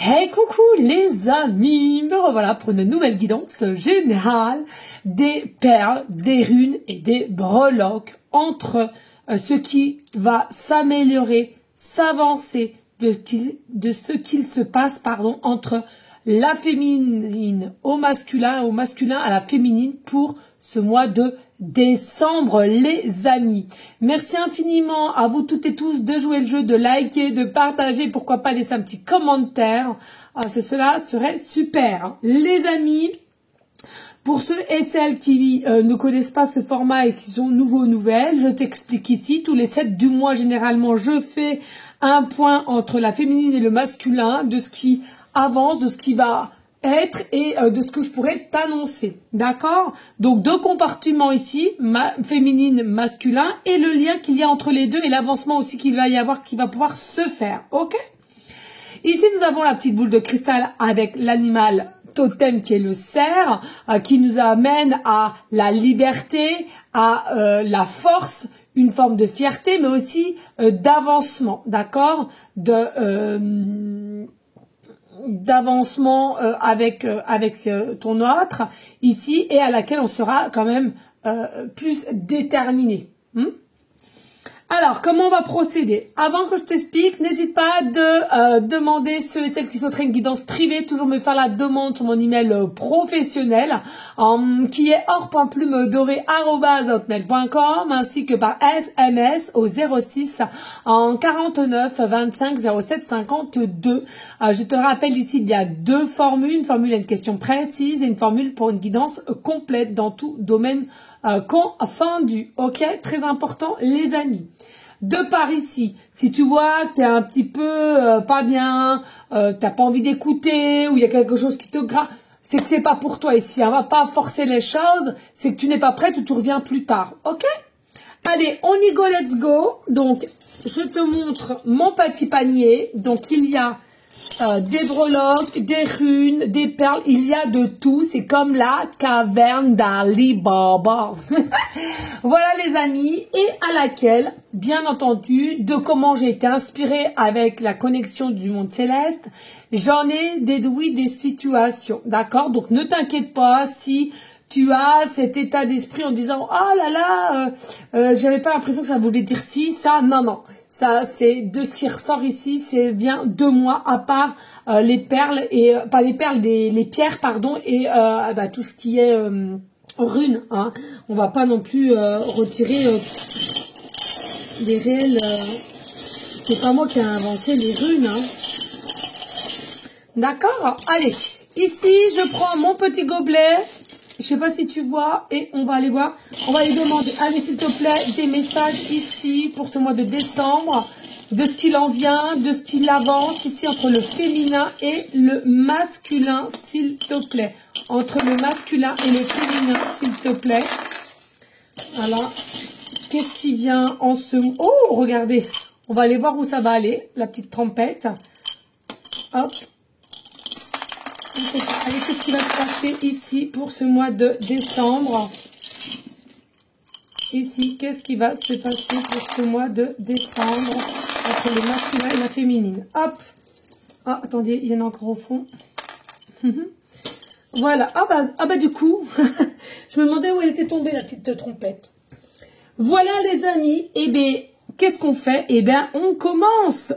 Hey coucou les amis, me revoilà pour une nouvelle guidance générale des perles, des runes et des breloques entre ce qui va s'améliorer, s'avancer de ce qu'il se passe entre la féminine au masculin et au masculin à la féminine pour ce mois de décembre les amis. Merci infiniment à vous toutes et tous de jouer le jeu, de liker, de partager, pourquoi pas laisser un petit commentaire. Cela serait super. Les amis, pour ceux et celles qui ne connaissent pas ce format et qui sont nouveaux ou nouvelles, je t'explique ici, tous les 7 du mois généralement, je fais un point entre la féminine et le masculin, de ce qui avance, de ce qui va être et de ce que je pourrais t'annoncer, d'accord? Donc deux compartiments ici, féminine, masculin, et le lien qu'il y a entre les deux et l'avancement aussi qu'il va y avoir, qui va pouvoir se faire, ok? Ici nous avons la petite boule de cristal avec l'animal totem qui est le cerf, qui nous amène à la liberté, à la force, une forme de fierté, mais aussi d'avancement, d'accord? D'avancement avec ton autre ici et à laquelle on sera quand même plus déterminé. Alors, comment on va procéder? Avant que je t'explique, n'hésite pas de demander ceux et celles qui souhaiteraient une guidance privée, toujours me faire la demande sur mon email professionnel, qui est or.plumedorée@hotmail.com, ainsi que par SMS au 06 49 25 07 52. Je te le rappelle ici, il y a deux formules, une formule à une question précise et une formule pour une guidance complète dans tout domaine confondu. Ok, très important les amis. De par ici, si tu vois, t'es un petit peu pas bien, t'as pas envie d'écouter, ou il y a quelque chose qui te gratte, c'est que c'est pas pour toi ici. On va pas forcer les choses, c'est que tu n'es pas prête ou tu reviens plus tard. Ok? Allez, on y go, let's go. Donc, je te montre mon petit panier. Donc, il y a des breloques, des runes, des perles, il y a de tout, c'est comme la caverne d'Ali Baba. Voilà les amis, et à laquelle, bien entendu, de comment j'ai été inspirée avec la connexion du monde céleste, j'en ai déduit des situations, d'accord? Donc ne t'inquiète pas si tu as cet état d'esprit en disant « Oh là là, j'avais pas l'impression que ça voulait dire ci, ça. » Non, non. Ça, c'est de ce qui ressort ici, c'est vient de moi, à part les perles, et pas les perles, les pierres, pardon, et tout ce qui est runes. Hein. On va pas non plus retirer les réels... c'est pas moi qui ai inventé les runes. Hein. D'accord? Allez, ici, je prends mon petit gobelet. Je sais pas si tu vois, et on va aller voir. On va aller demander, allez s'il te plaît, des messages ici pour ce mois de décembre, de ce qu'il en vient, de ce qu'il avance ici entre le féminin et le masculin, s'il te plaît. Entre le masculin et le féminin, s'il te plaît. Voilà. Qu'est-ce qui vient en ce... Oh, regardez. On va aller voir où ça va aller, la petite trompette. Hop. Allez, qu'est-ce qui va se passer ici pour ce mois de décembre? Ici, qu'est-ce qui va se passer pour ce mois de décembre entre le masculin et la féminine? Hop. Ah, attendez, il y en a encore au fond. Voilà. Ah bah du coup, je me demandais où elle était tombée, la petite trompette. Voilà les amis. Eh bien, qu'est-ce qu'on fait? Eh bien, on commence.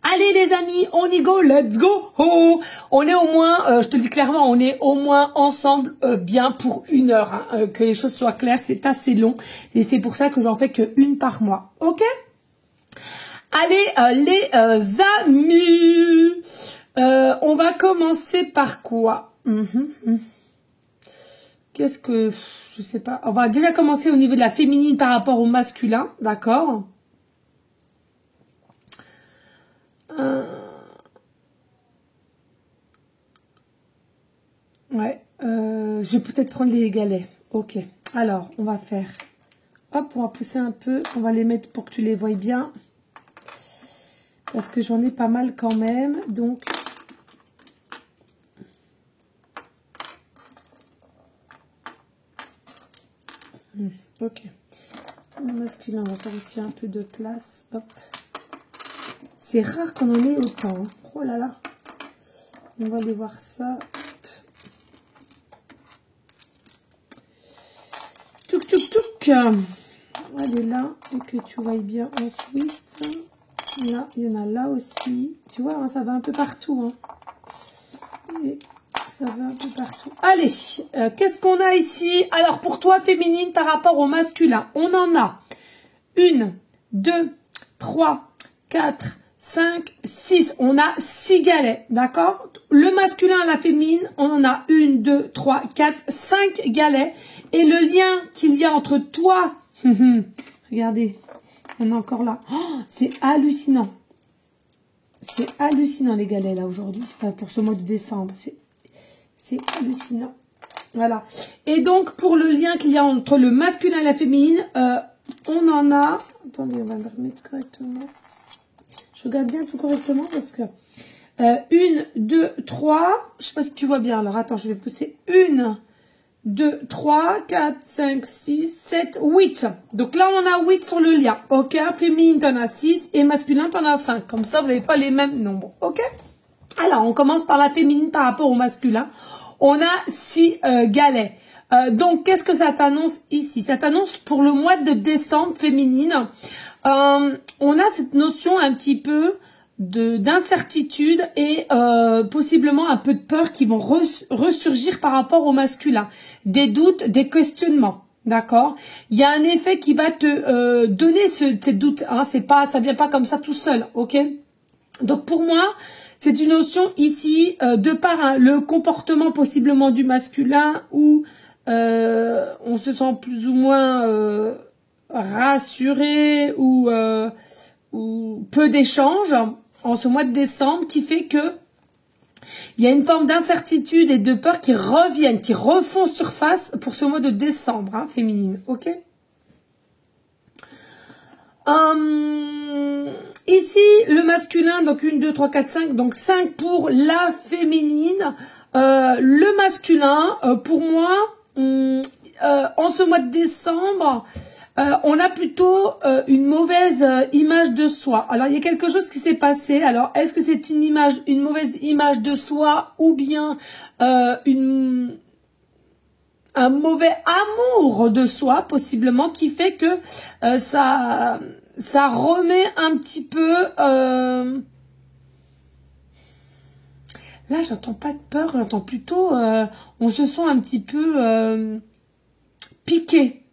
Allez les amis, on y go, let's go. Oh, on est au moins, je te le dis clairement, on est au moins ensemble bien pour 1 heure. Hein, que les choses soient claires, c'est assez long. Et c'est pour ça que j'en fais que 1 par mois. Ok? Allez les amis, on va commencer par quoi? Qu'est-ce que... Je sais pas. On va déjà commencer au niveau de la féminine par rapport au masculin. D'accord? Ouais, je vais peut-être prendre les galets. Ok, alors on va faire, hop, on va pousser un peu, on va les mettre pour que tu les voies bien, parce que j'en ai pas mal quand même, donc ok. Le masculin, on va faire ici un peu de place, hop, C'est rare qu'on en ait autant. Hein. Oh là là. On va aller voir ça. Touc, touc, touc. Allez là, et que tu vois bien ensuite. Là, il y en a là aussi. Tu vois, hein, ça va un peu partout. Hein. Et ça va un peu partout. Allez, qu'est-ce qu'on a ici? Alors, pour toi, féminine, par rapport au masculin, on en a 1, 2, 3, 4, 5, 6. On a 6 galets, d'accord? Le masculin, la féminine, on en a 1, 2, 3, 4, 5 galets. Et le lien qu'il y a entre toi, regardez, il y en a encore là. Oh, c'est hallucinant. C'est hallucinant les galets là aujourd'hui, enfin, pour ce mois de décembre. C'est hallucinant. Voilà. Et donc, pour le lien qu'il y a entre le masculin et la féminine, on en a... Attendez, on va me remettre correctement. Je regarde bien tout correctement parce que... 1, 2, 3... Je sais pas si tu vois bien. Alors, attends, je vais pousser 1, 2, 3, 4, 5, 6, 7, 8. Donc là, on en a 8 sur le lien. Ok, féminine, t'en as 6 et masculin, t'en as 5. Comme ça, vous n'avez pas les mêmes nombres. Ok? Alors, on commence par la féminine par rapport au masculin. On a 6 galets. Donc, qu'est-ce que ça t'annonce ici? Ça t'annonce pour le mois de décembre féminine. On a cette notion un petit peu d'incertitude et possiblement un peu de peur qui vont ressurgir par rapport au masculin. Des doutes, des questionnements. D'accord? Il y a un effet qui va te donner ces doutes. Hein, ça vient pas comme ça tout seul. Ok? Donc, pour moi... C'est une notion ici, de par le comportement possiblement du masculin où on se sent plus ou moins rassuré ou peu d'échanges en ce mois de décembre qui fait que il y a une forme d'incertitude et de peur qui reviennent, qui refont surface pour ce mois de décembre, hein, féminine. Ok? Ici, le masculin, donc 1, 2, 3, 4, 5, donc 5 pour la féminine. Le masculin, pour moi, en ce mois de décembre, on a plutôt une mauvaise image de soi. Alors, il y a quelque chose qui s'est passé. Alors, est-ce que c'est une mauvaise image de soi ou bien un mauvais amour de soi, possiblement, qui fait que ça remet un petit peu... Là, j'entends pas de peur, j'entends plutôt... on se sent un petit peu piqué.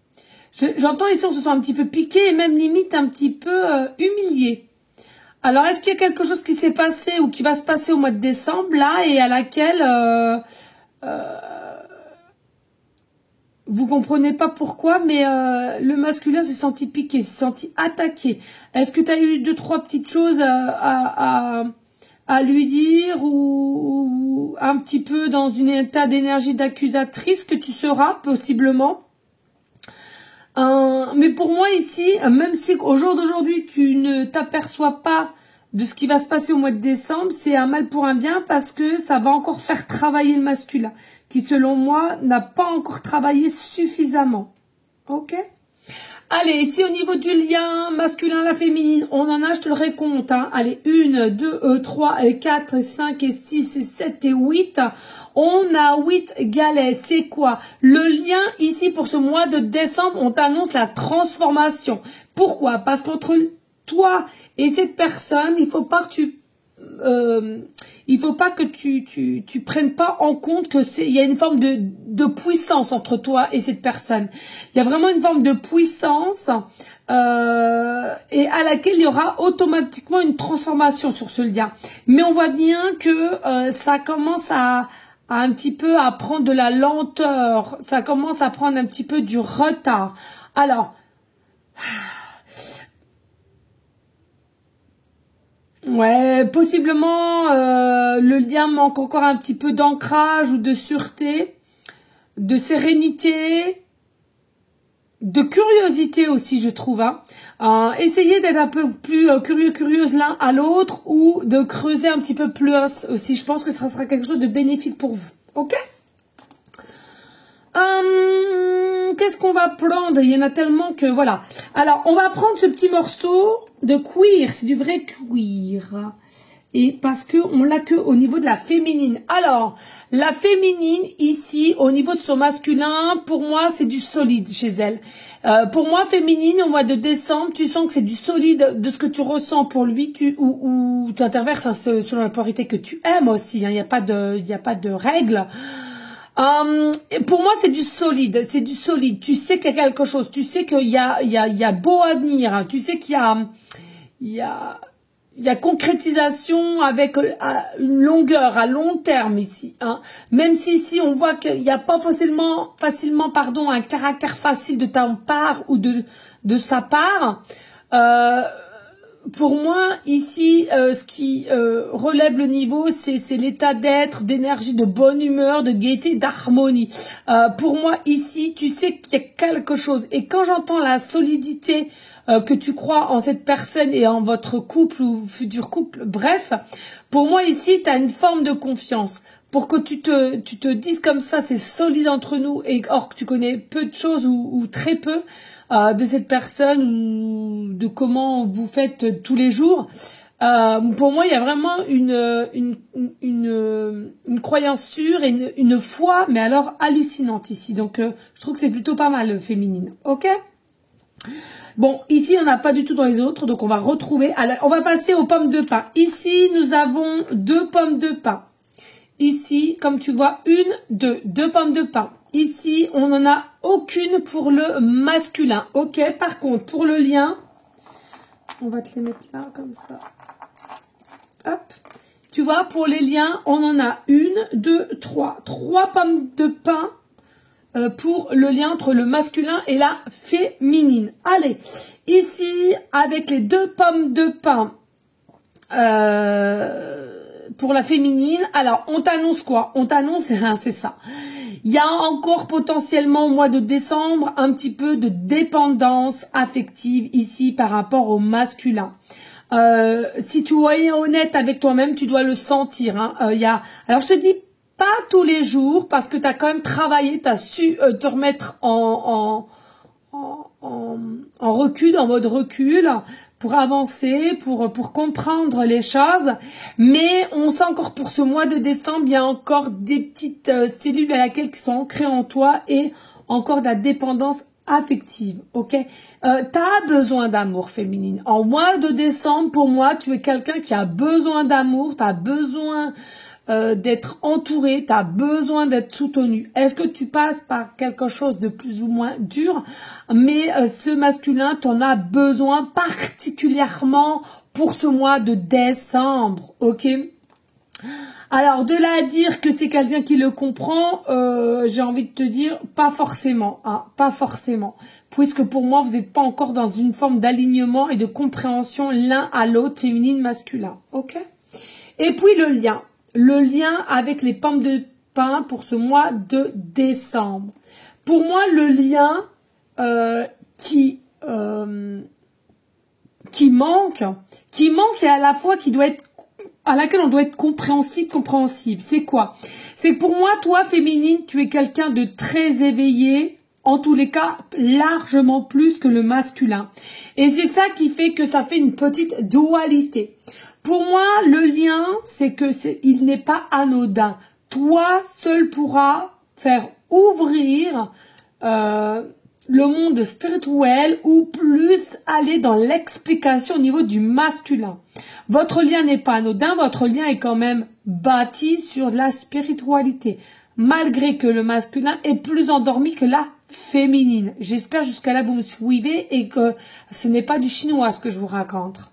J'entends ici, on se sent un petit peu piqué et même limite un petit peu humilié. Alors, est-ce qu'il y a quelque chose qui s'est passé ou qui va se passer au mois de décembre, là, et à laquelle... vous comprenez pas pourquoi, mais le masculin s'est senti piqué, s'est senti attaqué. Est-ce que tu as eu 2, 3 petites choses à lui dire ou un petit peu dans un état d'énergie d'accusatrice que tu seras possiblement? Mais pour moi ici, même si au jour d'aujourd'hui tu ne t'aperçois pas de ce qui va se passer au mois de décembre, c'est un mal pour un bien parce que ça va encore faire travailler le masculin, qui selon moi n'a pas encore travaillé suffisamment. Ok? Allez, ici au niveau du lien masculin à la féminine, on en a, je te le récompte, hein. Allez, 1, 2, 3, 4, 5, 6, 7 et 8. On a 8 galets. C'est quoi? Le lien ici pour ce mois de décembre, on t'annonce la transformation. Pourquoi? Parce qu'entre toi et cette personne, il faut pas que tu prennes pas en compte que il y a une forme de puissance entre toi et cette personne. Il y a vraiment une forme de puissance et à laquelle il y aura automatiquement une transformation sur ce lien. Mais on voit bien que ça commence à un petit peu à prendre de la lenteur, ça commence à prendre un petit peu du retard. Alors, ouais, possiblement le lien manque encore un petit peu d'ancrage ou de sûreté, de sérénité, de curiosité aussi, je trouve. Hein. Essayez d'être un peu plus curieuse l'un à l'autre ou de creuser un petit peu plus aussi. Je pense que ça sera quelque chose de bénéfique pour vous. Ok? Qu'est-ce qu'on va prendre? Il y en a tellement que voilà. Alors, on va prendre ce petit morceau. de cuir, c'est du vrai cuir. Et parce que on l'a que au niveau de la féminine. Alors, la féminine, ici, au niveau de son masculin, pour moi, c'est du solide chez elle. Pour moi, féminine, au mois de décembre, tu sens que c'est du solide de ce que tu ressens pour lui, ou tu interverses hein, selon la polarité que tu aimes aussi. Il n'y a pas de règles. Pour moi, c'est du solide, c'est du solide. Tu sais qu'il y a quelque chose, tu sais qu'il y a beau avenir, hein. Tu sais qu'il y a concrétisation avec une longueur à long terme ici, hein. Même si ici on voit qu'il n'y a pas facilement, pardon, un caractère facile de ta part ou de sa part. Pour moi, ici, ce qui relève le niveau, c'est l'état d'être, d'énergie, de bonne humeur, de gaieté, d'harmonie. Pour moi, ici, tu sais qu'il y a quelque chose. Et quand j'entends la solidité que tu crois en cette personne et en votre couple ou futur couple, bref, pour moi, ici, tu as une forme de confiance. Pour que tu te dises comme ça, c'est solide entre nous, et or que tu connais peu de choses ou très peu, de cette personne ou de comment vous faites tous les jours. Pour moi, il y a vraiment une croyance sûre et une foi, mais alors hallucinante ici. Donc, je trouve que c'est plutôt pas mal féminine. Ok? Bon, ici, on n'a pas du tout dans les autres, donc on va retrouver. Alors, on va passer aux pommes de pin. Ici, nous avons 2 pommes de pin. Ici, comme tu vois, 2 pommes de pin. Ici, on n'en a aucune pour le masculin. Ok, par contre, pour le lien, on va te les mettre là, comme ça. Hop. Tu vois, pour les liens, on en a 1, 2, 3. 3 pommes de pin pour le lien entre le masculin et la féminine. Allez, ici, avec les 2 pommes de pin pour la féminine, alors, on t'annonce quoi? On t'annonce, c'est ça. Il y a encore potentiellement au mois de décembre un petit peu de dépendance affective ici par rapport au masculin. Si tu es honnête avec toi-même, tu dois le sentir. Hein. Alors je te dis pas tous les jours parce que tu as quand même travaillé, tu as su te remettre en recul, en mode recul, pour avancer, pour comprendre les choses. Mais on sent encore pour ce mois de décembre, il y a encore des petites cellules à laquelle qui sont ancrées en toi et encore de la dépendance affective, ok? T'as besoin d'amour féminine. En mois de décembre, pour moi, tu es quelqu'un qui a besoin d'amour, t'as besoin d'être entouré, tu as besoin d'être soutenu. Est-ce que tu passes par quelque chose de plus ou moins dur? Mais ce masculin, tu en as besoin particulièrement pour ce mois de décembre, ok? Alors, de là à dire que c'est quelqu'un qui le comprend, j'ai envie de te dire, pas forcément, hein, pas forcément. Puisque pour moi, vous n'êtes pas encore dans une forme d'alignement et de compréhension l'un à l'autre, féminine, masculin, ok? Et puis le lien avec les pommes de pin pour ce mois de décembre. Pour moi, le lien qui manque et à la fois qui doit être à laquelle on doit être compréhensible. C'est quoi? C'est que pour moi, toi, féminine, tu es quelqu'un de très éveillé, en tous les cas, largement plus que le masculin. Et c'est ça qui fait que ça fait une petite dualité. Pour moi, le lien, c'est que il n'est pas anodin. Toi, seul pourras faire ouvrir le monde spirituel ou plus aller dans l'explication au niveau du masculin. Votre lien n'est pas anodin, votre lien est quand même bâti sur de la spiritualité, malgré que le masculin est plus endormi que la féminine. J'espère jusqu'à là vous me suivez et que ce n'est pas du chinois ce que je vous raconte.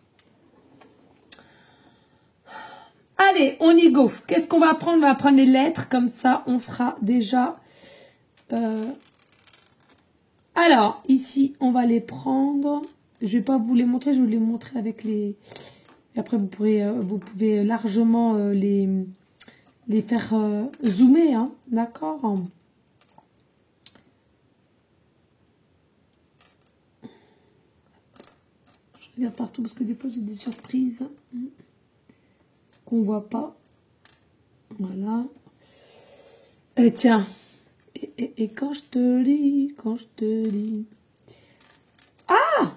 Allez, on y go. Qu'est-ce qu'on va apprendre? On va apprendre les lettres, comme ça on sera déjà... Alors, ici, on va les prendre. Je vais pas vous les montrer, je vais vous les montrer avec les... Et après, vous pouvez largement les faire zoomer, hein, d'accord? Je regarde partout parce que des fois, j'ai des surprises qu'on voit pas. Voilà. Et tiens... Et quand je te lis, Ah!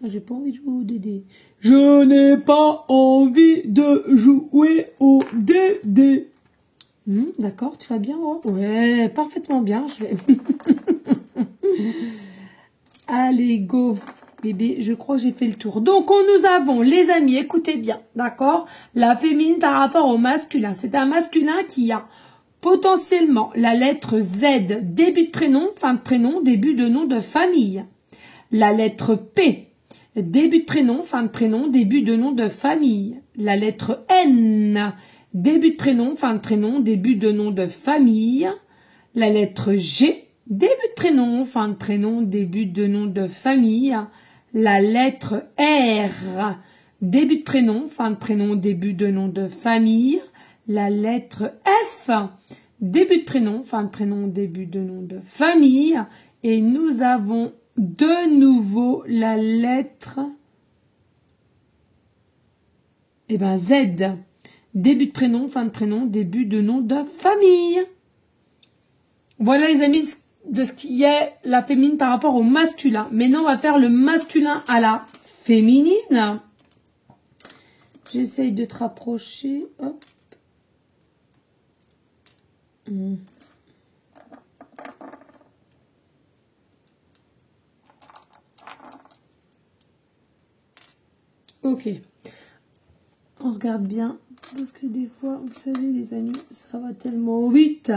J'ai pas envie de jouer au Dédé. Je n'ai pas envie de jouer au Dédé. D'accord, tu vas bien, oh? Ouais, parfaitement bien, je vais. Allez, go, bébé, je crois que j'ai fait le tour. Donc, nous avons, les amis, écoutez bien, d'accord? La féminine par rapport au masculin. C'est un masculin qui a potentiellement la lettre Z, début de prénom, fin de prénom, début de nom de famille. La lettre P, début de prénom, fin de prénom, début de nom de famille. La lettre N, début de prénom, fin de prénom, début de nom de famille. La lettre G, début de prénom, fin de prénom, début de nom de famille. La lettre R, début de prénom, fin de prénom, début de nom de famille. La lettre F, début de prénom, fin de prénom, début de nom de famille. Et nous avons de nouveau la lettre Z. Début de prénom, fin de prénom, début de nom de famille. Voilà les amis de ce qui est la féminine par rapport au masculin. Maintenant, on va faire le masculin à la féminine. J'essaye de te rapprocher. Hop. Ok. On regarde bien. Parce que des fois, vous savez les amis, ça va tellement vite.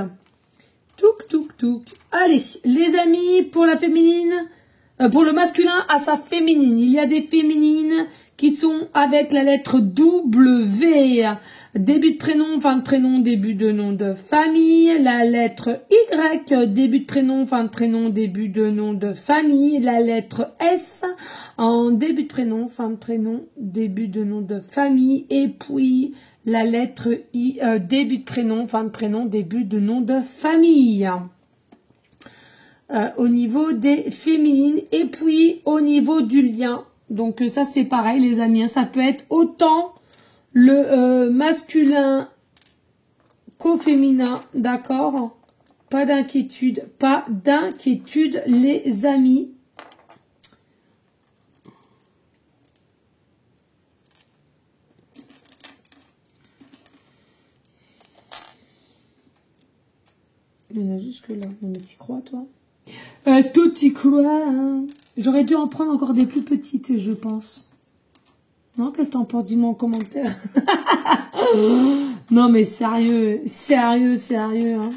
Touk, touk, touk. Allez, les amis, pour la féminine, pour le masculin à sa féminine. Il y a des féminines qui sont avec la lettre W. Début de prénom, fin de prénom, début de nom de famille. La lettre Y, début de prénom, fin de prénom, début de nom de famille. La lettre S, en début de prénom, fin de prénom, début de nom de famille. Et puis la lettre I, début de prénom, fin de prénom, début de nom de famille. Au niveau des féminines. Et puis au niveau du lien. Donc ça c'est pareil les amis. Hein, ça peut être autant le masculin qu'au féminin. D'accord? Pas d'inquiétude. Pas d'inquiétude les amis. Il y en a jusque là. Non mais t'y crois toi? Est-ce que t'y crois hein? J'aurais dû en prendre encore des plus petites, je pense. Non, qu'est-ce que t'en penses? Dis-moi en commentaire. Non mais sérieux, sérieux, sérieux. Hein.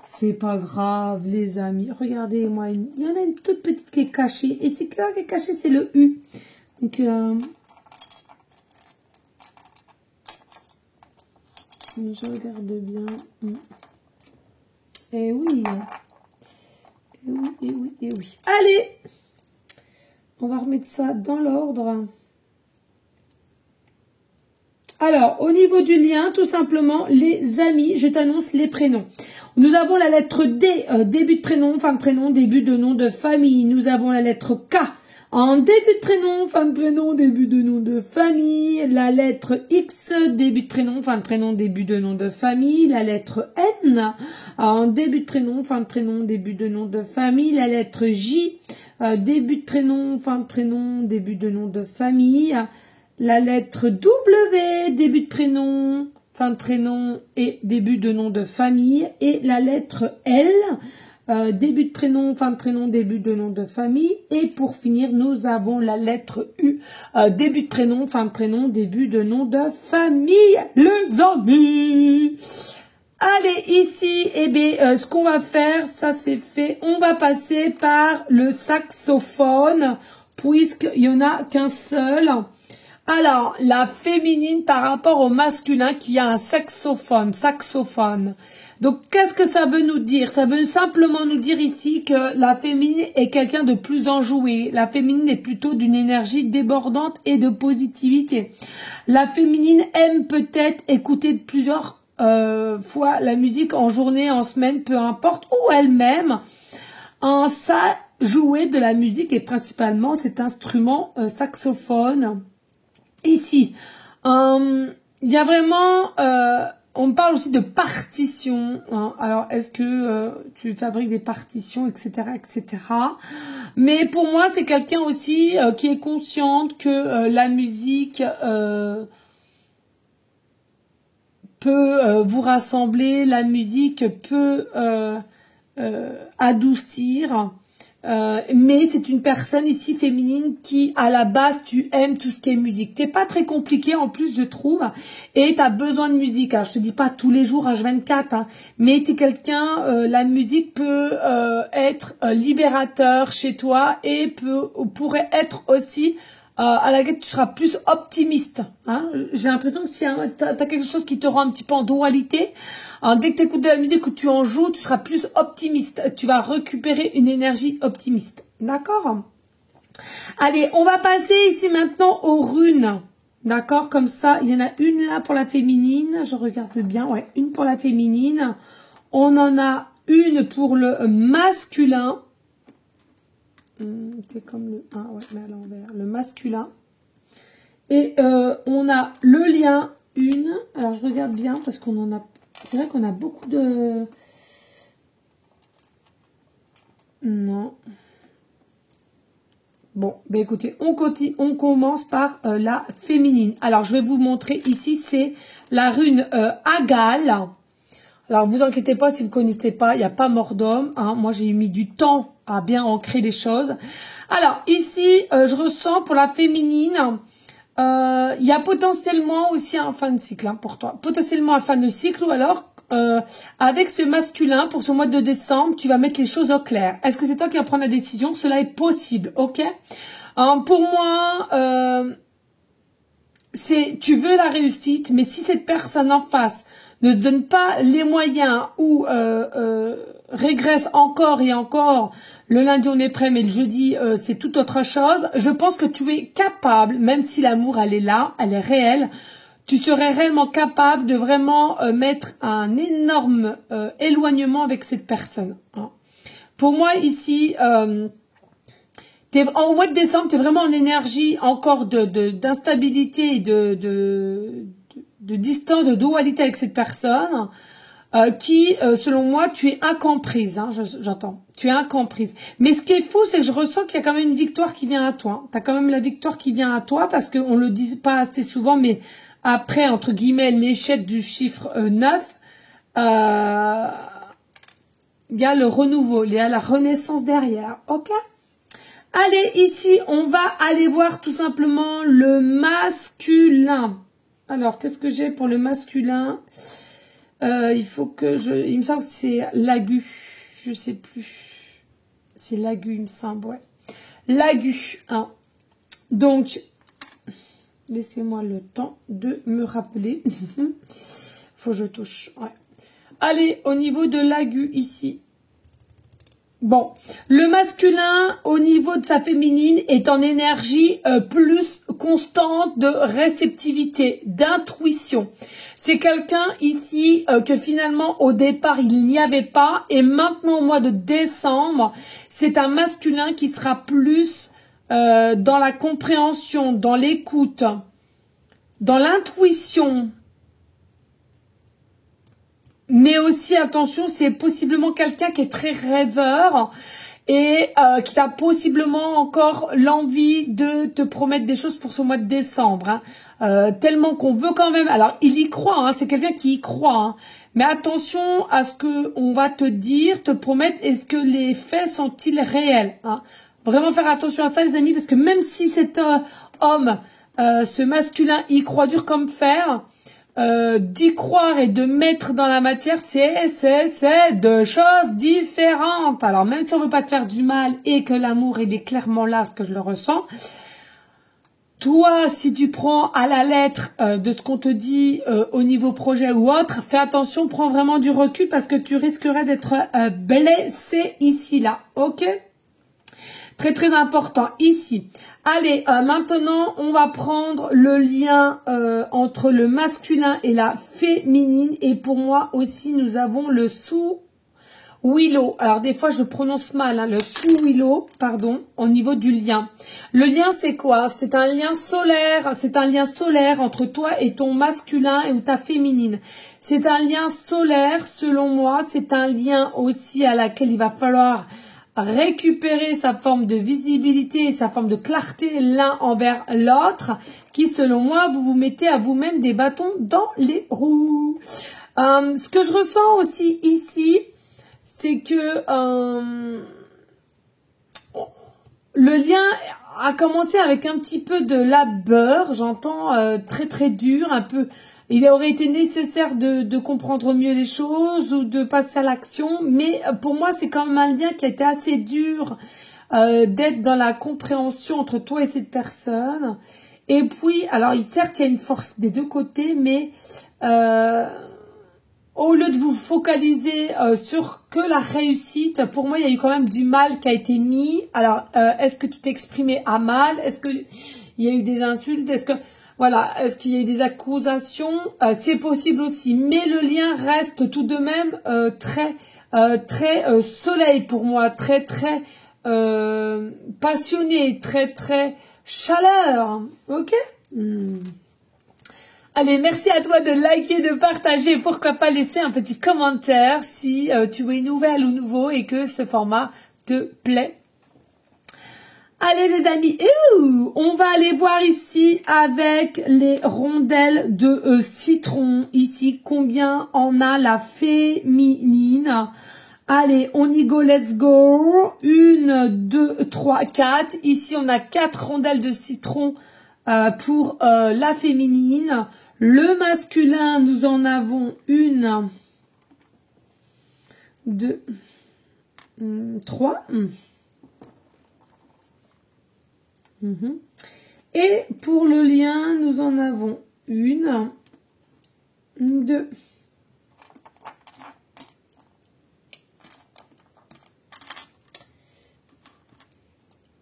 C'est pas grave les amis. Regardez-moi, il y en a une toute petite qui est cachée. Et c'est quoi qui est caché? C'est le U. Donc, je regarde bien. Et oui. Et oui, et oui, et oui. Allez! On va remettre ça dans l'ordre. Alors, au niveau du lien, tout simplement, les amis, je t'annonce les prénoms. Nous avons la lettre D, début de prénom, fin de prénom, début de nom de famille. Nous avons la lettre K, en début de prénom, fin de prénom, début de nom de famille. La lettre X, début de prénom, fin de prénom, début de nom de famille. La lettre N, en début de prénom, fin de prénom, début de nom de famille. La lettre J, début de prénom, fin de prénom, début de nom de famille. La lettre W, début de prénom, fin de prénom et début de nom de famille. Et la lettre L, début de prénom, fin de prénom, début de nom de famille. Et pour finir, nous avons la lettre U, début de prénom, fin de prénom, début de nom de famille, les amis. Allez, ici, eh bien, ce qu'on va faire, ça c'est fait. On va passer par le saxophone, puisqu'il n'y en a qu'un seul. Alors, la féminine par rapport au masculin qui a un saxophone. Donc, qu'est-ce que ça veut nous dire? Ça veut simplement nous dire ici que la féminine est quelqu'un de plus enjoué. La féminine est plutôt d'une énergie débordante et de positivité. La féminine aime peut-être écouter plusieurs fois la musique en journée, en semaine, peu importe, ou elle-même en ça jouer de la musique et principalement cet instrument saxophone. Ici, il y a vraiment, on parle aussi de partition. Hein. Alors, est-ce que tu fabriques des partitions, etc., etc. Mais pour moi, c'est quelqu'un aussi qui est consciente que la musique peut vous rassembler, la musique peut adoucir. Mais c'est une personne ici féminine qui, à la base, tu aimes tout ce qui est musique. T'es pas très compliqué en plus, je trouve, et t'as besoin de musique. Alors, je te dis pas tous les jours H24, hein, mais t'es quelqu'un, la musique peut être libérateur chez toi et pourrait être aussi à laquelle tu seras plus optimiste. Hein. J'ai l'impression que si t'as quelque chose qui te rend un petit peu en dualité, hein, dès que tu écoutes de la musique ou tu en joues, tu seras plus optimiste. Tu vas récupérer une énergie optimiste. D'accord? Allez, on va passer ici maintenant aux runes. D'accord? Comme ça, il y en a une là pour la féminine. Je regarde bien. Ouais, une pour la féminine. On en a une pour le masculin. C'est comme le 1, ouais, mais à l'envers. Le masculin. Et on a le lien une. Alors, je regarde bien parce qu'on en a... C'est vrai qu'on a beaucoup de... Non. Bon, ben écoutez, on commence par la féminine. Alors, je vais vous montrer ici, c'est la rune Agal. Alors, vous inquiétez pas si vous ne connaissez pas, il n'y a pas mort d'homme. Hein. Moi, j'ai mis du temps à bien ancrer les choses. Alors, ici, je ressens pour la féminine, il y a potentiellement aussi un fin de cycle hein, pour toi. Potentiellement un fin de cycle ou alors, avec ce masculin, pour ce mois de décembre, tu vas mettre les choses au clair. Est-ce que c'est toi qui vas prendre la décision? Cela est possible, ok? Pour moi, tu veux la réussite, mais si cette personne en face ne se donne pas les moyens ou régresse encore et encore, le lundi on est prêt, mais le jeudi c'est tout autre chose, je pense que tu es capable, même si l'amour elle est là, elle est réelle, tu serais réellement capable de vraiment mettre un énorme éloignement avec cette personne. Hein. Pour moi ici... au mois de décembre, tu es vraiment en énergie encore d'instabilité et de distance, de dualité avec cette personne qui, selon moi, tu es incomprise. Hein, j'entends. Tu es incomprise. Mais ce qui est fou, c'est que je ressens qu'il y a quand même une victoire qui vient à toi. Tu as quand même la victoire qui vient à toi parce qu'on ne le dit pas assez souvent, mais après, entre guillemets, l'échec du chiffre 9, il y a le renouveau, il y a la renaissance derrière. Ok? Allez, ici, on va aller voir tout simplement le masculin. Alors, qu'est-ce que j'ai pour le masculin? Il faut que il me semble que c'est l'aigu. Je sais plus. C'est l'aigu, il me semble, ouais. L'aigu, hein. Donc, laissez-moi le temps de me rappeler. Faut que je touche, ouais. Allez, au niveau de l'aigu, ici. Bon, le masculin, au niveau de sa féminine, est en énergie plus constante de réceptivité, d'intuition. C'est quelqu'un ici que finalement, au départ, il n'y avait pas. Et maintenant, au mois de décembre, c'est un masculin qui sera plus dans la compréhension, dans l'écoute, dans l'intuition. Mais aussi, attention, c'est possiblement quelqu'un qui est très rêveur et qui a possiblement encore l'envie de te promettre des choses pour ce mois de décembre. Hein. Tellement qu'on veut quand même... Alors, il y croit, hein, c'est quelqu'un qui y croit. Hein. Mais attention à ce qu'on va te dire, te promettre, est-ce que les faits sont-ils réels hein. Vraiment faire attention à ça, les amis, parce que même si cet homme, ce masculin, y croit dur comme fer... d'y croire et de mettre dans la matière, c'est deux choses différentes. Alors, même si on veut pas te faire du mal et que l'amour, il est clairement là, ce que je le ressens, toi, si tu prends à la lettre de ce qu'on te dit au niveau projet ou autre, fais attention, prends vraiment du recul parce que tu risquerais d'être blessé ici, là. Ok? Très, très important. Ici. Allez, maintenant, on va prendre le lien entre le masculin et la féminine. Et pour moi aussi, nous avons le Willow. Alors des fois je prononce mal, hein, le sous-willow, pardon, au niveau du lien. Le lien c'est quoi? C'est un lien solaire, c'est un lien solaire entre toi et ton masculin ou ta féminine. C'est un lien solaire, selon moi, c'est un lien aussi à laquelle il va falloir récupérer sa forme de visibilité et sa forme de clarté l'un envers l'autre, qui selon moi, vous vous mettez à vous-même des bâtons dans les roues. Ce que je ressens aussi ici, c'est que le lien a commencé avec un petit peu de labeur, j'entends très très dur, un peu. Il aurait été nécessaire de comprendre mieux les choses ou de passer à l'action, mais pour moi c'est quand même un lien qui a été assez dur d'être dans la compréhension entre toi et cette personne. Et puis, alors certes il y a une force des deux côtés, mais au lieu de vous focaliser sur que la réussite, pour moi, il y a eu quand même du mal qui a été mis. Alors, est-ce que tu t'es exprimé à mal? Est-ce que il y a eu des insultes? Est-ce que voilà, est-ce qu'il y a eu des accusations? C'est possible aussi, mais le lien reste tout de même très soleil pour moi, très passionné, très chaleur. Ok? Allez, merci à toi de liker, de partager, pourquoi pas laisser un petit commentaire si tu es nouvelle ou nouveau et que ce format te plaît. Allez les amis, on va aller voir ici avec les rondelles de citron. Ici, combien en a la féminine? Allez, on y go, let's go. 1, 2, 3, 4. Ici, on a 4 rondelles de citron pour la féminine. Le masculin, nous en avons 1, 2, 3. Et pour le lien, nous en avons 1, 2,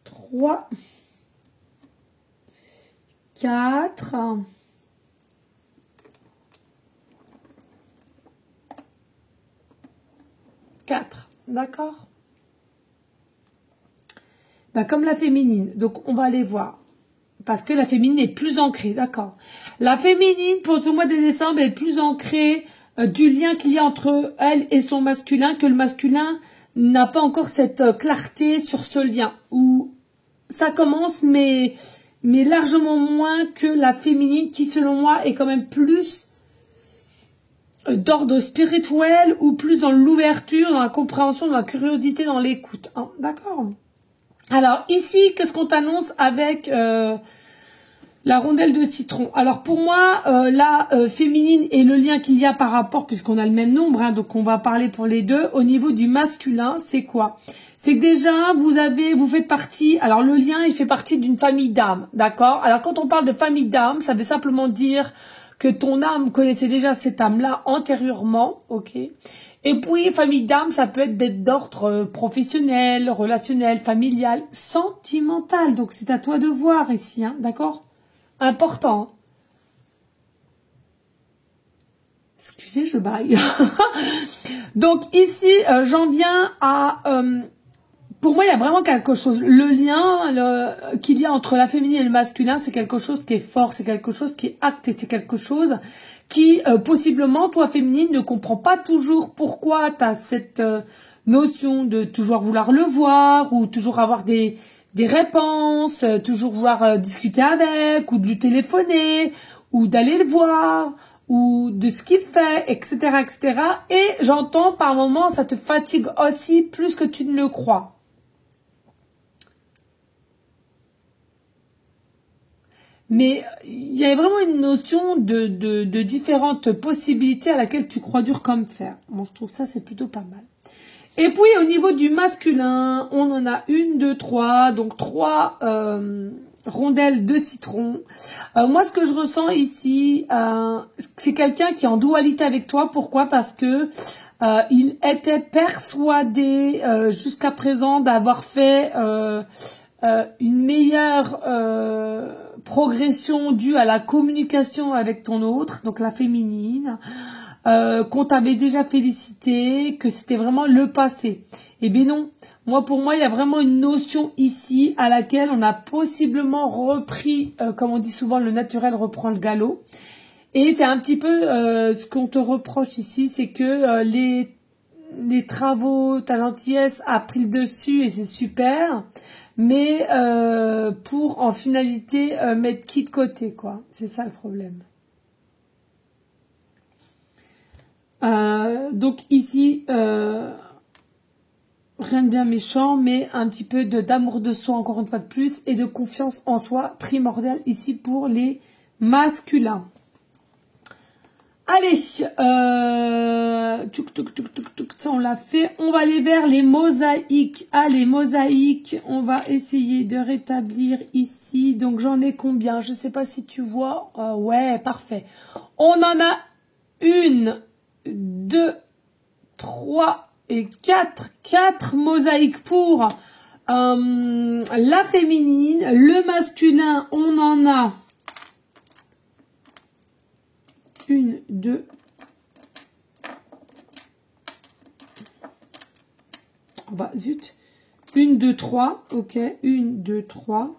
3, 4, 4, d'accord? Bah, comme la féminine, donc on va aller voir. Parce que la féminine est plus ancrée, d'accord? La féminine, pour ce mois de décembre, est plus ancrée du lien qu'il y a entre elle et son masculin, que le masculin n'a pas encore cette clarté sur ce lien. Où ça commence, mais largement moins que la féminine, qui selon moi est quand même plus d'ordre spirituel ou plus dans l'ouverture, dans la compréhension, dans la curiosité, dans l'écoute. Hein, d'accord? Alors ici, qu'est-ce qu'on t'annonce avec la rondelle de citron? Alors pour moi, la féminine et le lien qu'il y a par rapport, puisqu'on a le même nombre, hein, donc on va parler pour les deux. Au niveau du masculin, c'est quoi? C'est que déjà, vous faites partie, alors le lien, il fait partie d'une famille d'âmes, d'accord? Alors quand on parle de famille d'âmes, ça veut simplement dire que ton âme connaissait déjà cette âme-là antérieurement, ok? Et puis, famille d'âme, ça peut être d'ordre professionnel, relationnel, familial, sentimental. Donc, c'est à toi de voir ici, hein, d'accord? Important. Excusez, je baille. Donc, ici, j'en viens à... pour moi, il y a vraiment quelque chose. Le lien qu'il y a entre la féminine et le masculin, c'est quelque chose qui est fort, c'est quelque chose qui est acté, c'est quelque chose qui, possiblement, toi, féminine, ne comprends pas toujours pourquoi tu as cette notion de toujours vouloir le voir ou toujours avoir des réponses, toujours vouloir discuter avec ou de lui téléphoner ou d'aller le voir ou de ce qu'il fait, etc., etc. Et j'entends par moments, ça te fatigue aussi plus que tu ne le crois. Mais il y a vraiment une notion de différentes possibilités à laquelle tu crois dur comme fer. Bon, je trouve ça, c'est plutôt pas mal. Et puis, au niveau du masculin, on en a 1, 2, 3. Donc, 3 rondelles de citron. Moi, ce que je ressens ici, c'est quelqu'un qui est en dualité avec toi. Pourquoi? Parce que il était persuadé jusqu'à présent d'avoir fait une meilleure progression due à la communication avec ton autre, donc la féminine. qu'on t'avait déjà félicité, que c'était vraiment le passé. Eh bien non, pour moi, il y a vraiment une notion ici à laquelle on a possiblement repris, comme on dit souvent, le naturel reprend le galop. Et c'est un petit peu ce qu'on te reproche ici, c'est que les travaux, ta gentillesse a pris le dessus et c'est super, mais pour en finalité mettre qui de côté, quoi. C'est ça le problème. Donc ici, rien de bien méchant, mais un petit peu d'amour de soi, encore une fois de plus, et de confiance en soi, primordial ici pour les masculins. Allez, ça on l'a fait. On va aller vers les mosaïques. Allez, mosaïques, on va essayer de rétablir ici. Donc j'en ai combien? Je sais pas si tu vois. Ouais, parfait. On en a 1, 2, 3 et 4. 4 mosaïques pour la féminine. Le masculin, on en a 1, 2. Bah, zut. 1, 2, 3. Ok. 1, 2, 3.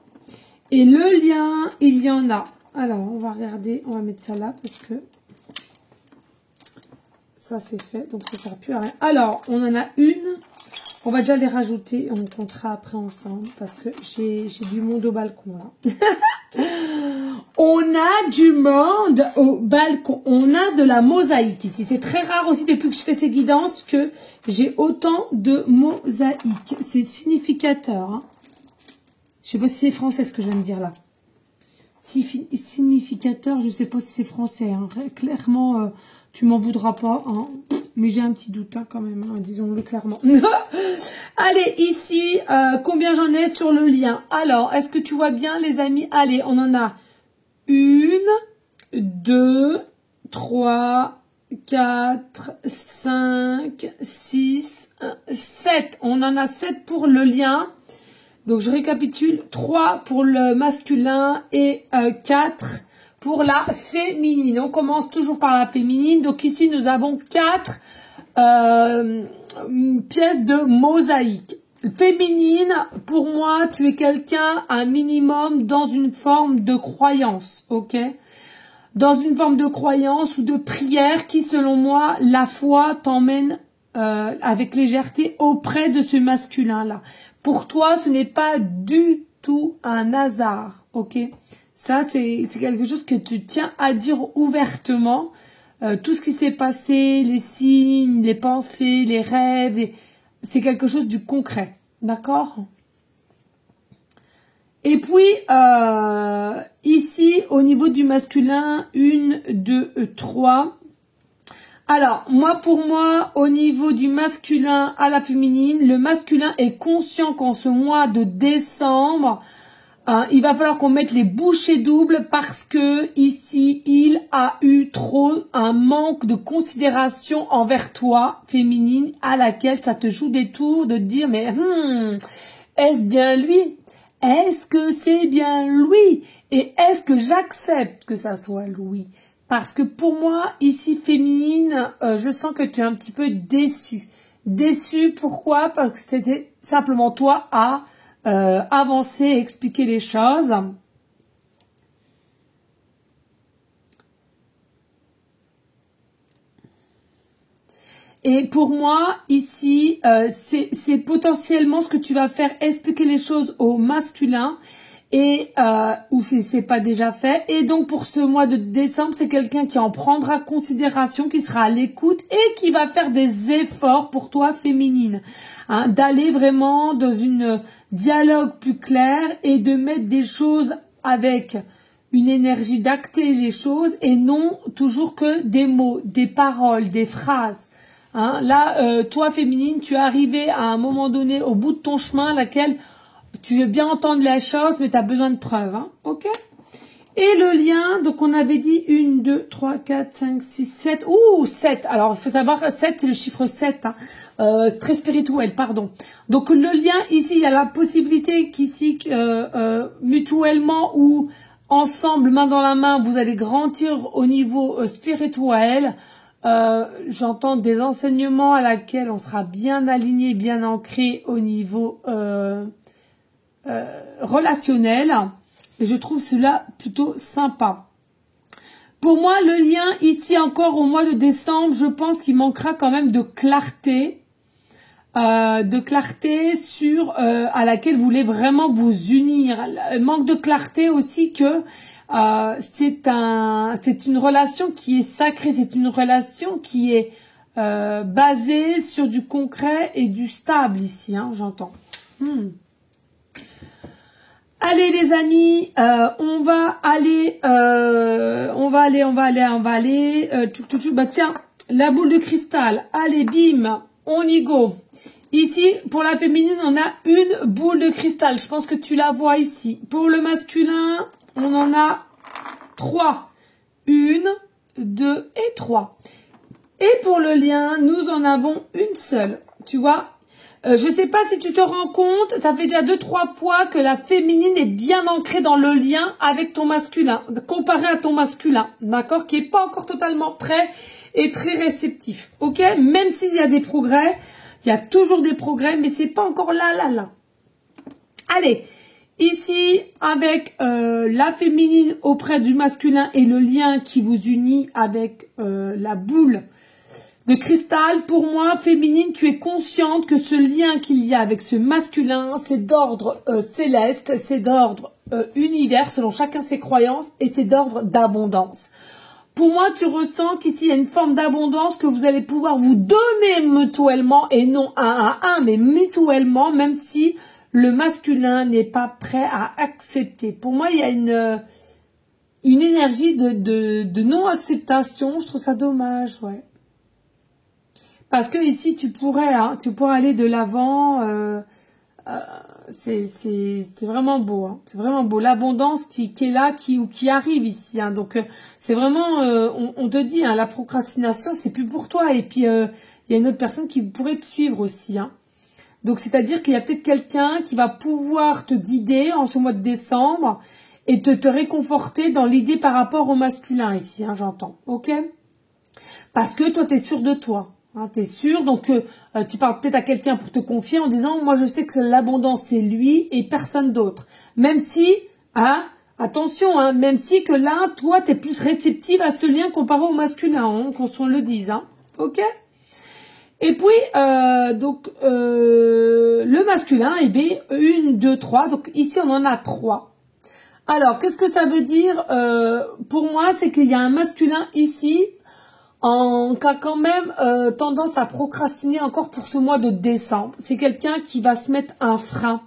Et le lien, il y en a. Alors, on va regarder. On va mettre ça là parce que ça, c'est fait. Donc, ça ne sert plus à rien. Alors, on en a une. On va déjà les rajouter. On comptera après ensemble parce que j'ai du monde au balcon là. On a du monde au balcon. On a de la mosaïque ici. C'est très rare aussi depuis que je fais ces guidances que j'ai autant de mosaïque. C'est significateur. Hein. Je sais pas si c'est français ce que je viens de dire là. Significateur, je sais pas si c'est français. Hein. Clairement, tu m'en voudras pas. Hein. Mais j'ai un petit doute hein, quand même. Hein, disons-le clairement. Allez, ici, combien j'en ai sur le lien? Alors, est-ce que tu vois bien les amis? Allez, on en a 1, 2, 3, 4, 5, 6, 7. On en a 7 pour le lien. Donc, je récapitule. 3 pour le masculin et 4 pour la féminine. On commence toujours par la féminine. Donc, ici, nous avons 4 pièces de mosaïque. Féminine, pour moi, tu es quelqu'un, un minimum, dans une forme de croyance, ok? Dans une forme de croyance ou de prière qui, selon moi, la foi t'emmène avec légèreté auprès de ce masculin-là. Pour toi, ce n'est pas du tout un hasard, ok? Ça, c'est quelque chose que tu tiens à dire ouvertement. Tout ce qui s'est passé, les signes, les pensées, les rêves, c'est quelque chose du concret. D'accord? Et puis, ici, au niveau du masculin, 1, 2, 3. Alors, pour moi, au niveau du masculin à la féminine, le masculin est conscient qu'en ce mois de décembre, il va falloir qu'on mette les bouchées doubles parce que ici, il a eu trop un manque de considération envers toi, féminine, à laquelle ça te joue des tours de te dire, mais est-ce bien lui? Est-ce que c'est bien lui? Et est-ce que j'accepte que ça soit lui? Parce que pour moi, ici, féminine, je sens que tu es un petit peu déçue. Déçue, pourquoi? Parce que c'était simplement toi à avancer, expliquer les choses. Et pour moi, ici, c'est potentiellement ce que tu vas faire, expliquer les choses au masculin et ou c'est pas déjà fait. Et donc pour ce mois de décembre, c'est quelqu'un qui en prendra considération, qui sera à l'écoute et qui va faire des efforts pour toi féminine, hein, d'aller vraiment dans une dialogue plus clair et de mettre des choses avec une énergie, d'acter les choses et non toujours que des mots, des paroles, des phrases. Hein, là, toi féminine, tu es arrivé à un moment donné au bout de ton chemin, laquelle tu veux bien entendre la chose, mais tu as besoin de preuves. Hein, ok? Et le lien, donc on avait dit 1, 2, 3, 4, 5, 6, 7. Ouh, 7. Alors, il faut savoir, 7, c'est le chiffre 7. Hein, très spirituel, pardon. Donc, le lien, ici, il y a la possibilité qu'ici, mutuellement ou ensemble, main dans la main, vous allez grandir au niveau spirituel. j'entends des enseignements à laquelle on sera bien aligné, bien ancré au niveau relationnel. Et je trouve cela plutôt sympa. Pour moi, le lien ici encore au mois de décembre, je pense qu'il manquera quand même de clarté sur à laquelle vous voulez vraiment vous unir. Manque de clarté aussi que c'est une relation qui est sacrée, c'est une relation qui est basée sur du concret et du stable ici, hein, j'entends. Allez les amis, on va aller. Bah tiens, la boule de cristal. Allez, bim, on y go. Ici, pour la féminine, on a une boule de cristal. Je pense que tu la vois ici. Pour le masculin, on en a 3. 1, 2 et 3. Et pour le lien, nous en avons une seule. Tu vois? Je sais pas si tu te rends compte, ça fait déjà 2-3 fois que la féminine est bien ancrée dans le lien avec ton masculin, comparé à ton masculin, d'accord, qui est pas encore totalement prêt et très réceptif, ok? Même s'il y a des progrès, il y a toujours des progrès, mais c'est pas encore là. Allez, ici, avec la féminine auprès du masculin et le lien qui vous unit avec la boule de cristal, pour moi, féminine, tu es consciente que ce lien qu'il y a avec ce masculin, c'est d'ordre céleste, c'est d'ordre univers, selon chacun ses croyances, et c'est d'ordre d'abondance. Pour moi, tu ressens qu'ici, il y a une forme d'abondance que vous allez pouvoir vous donner mutuellement, et non un à un, mais mutuellement, même si le masculin n'est pas prêt à accepter. Pour moi, il y a une énergie de non-acceptation. Je trouve ça dommage, ouais. Parce que ici, tu pourrais aller de l'avant. C'est vraiment beau. Hein. C'est vraiment beau. L'abondance qui est là, qui arrive ici. Hein. Donc, c'est vraiment, on te dit, hein, la procrastination, c'est plus pour toi. Et puis, il y a une autre personne qui pourrait te suivre aussi. Hein. Donc, c'est-à-dire qu'il y a peut-être quelqu'un qui va pouvoir te guider en ce mois de décembre et te réconforter dans l'idée par rapport au masculin ici. Hein, j'entends. Ok? Parce que toi, tu es sûr de toi. Hein, t'es sûr, donc tu parles peut-être à quelqu'un pour te confier en disant, moi je sais que l'abondance c'est lui et personne d'autre. Même si, hein, attention, hein, même si que là, toi t'es plus réceptive à ce lien comparé au masculin, hein, qu'on se le dise, hein, ok. Et puis le masculin, eh bien 1, 2, 3. Donc ici on en a 3. Alors qu'est-ce que ça veut dire pour moi, c'est qu'il y a un masculin ici. Qui a quand même tendance à procrastiner encore pour ce mois de décembre. C'est quelqu'un qui va se mettre un frein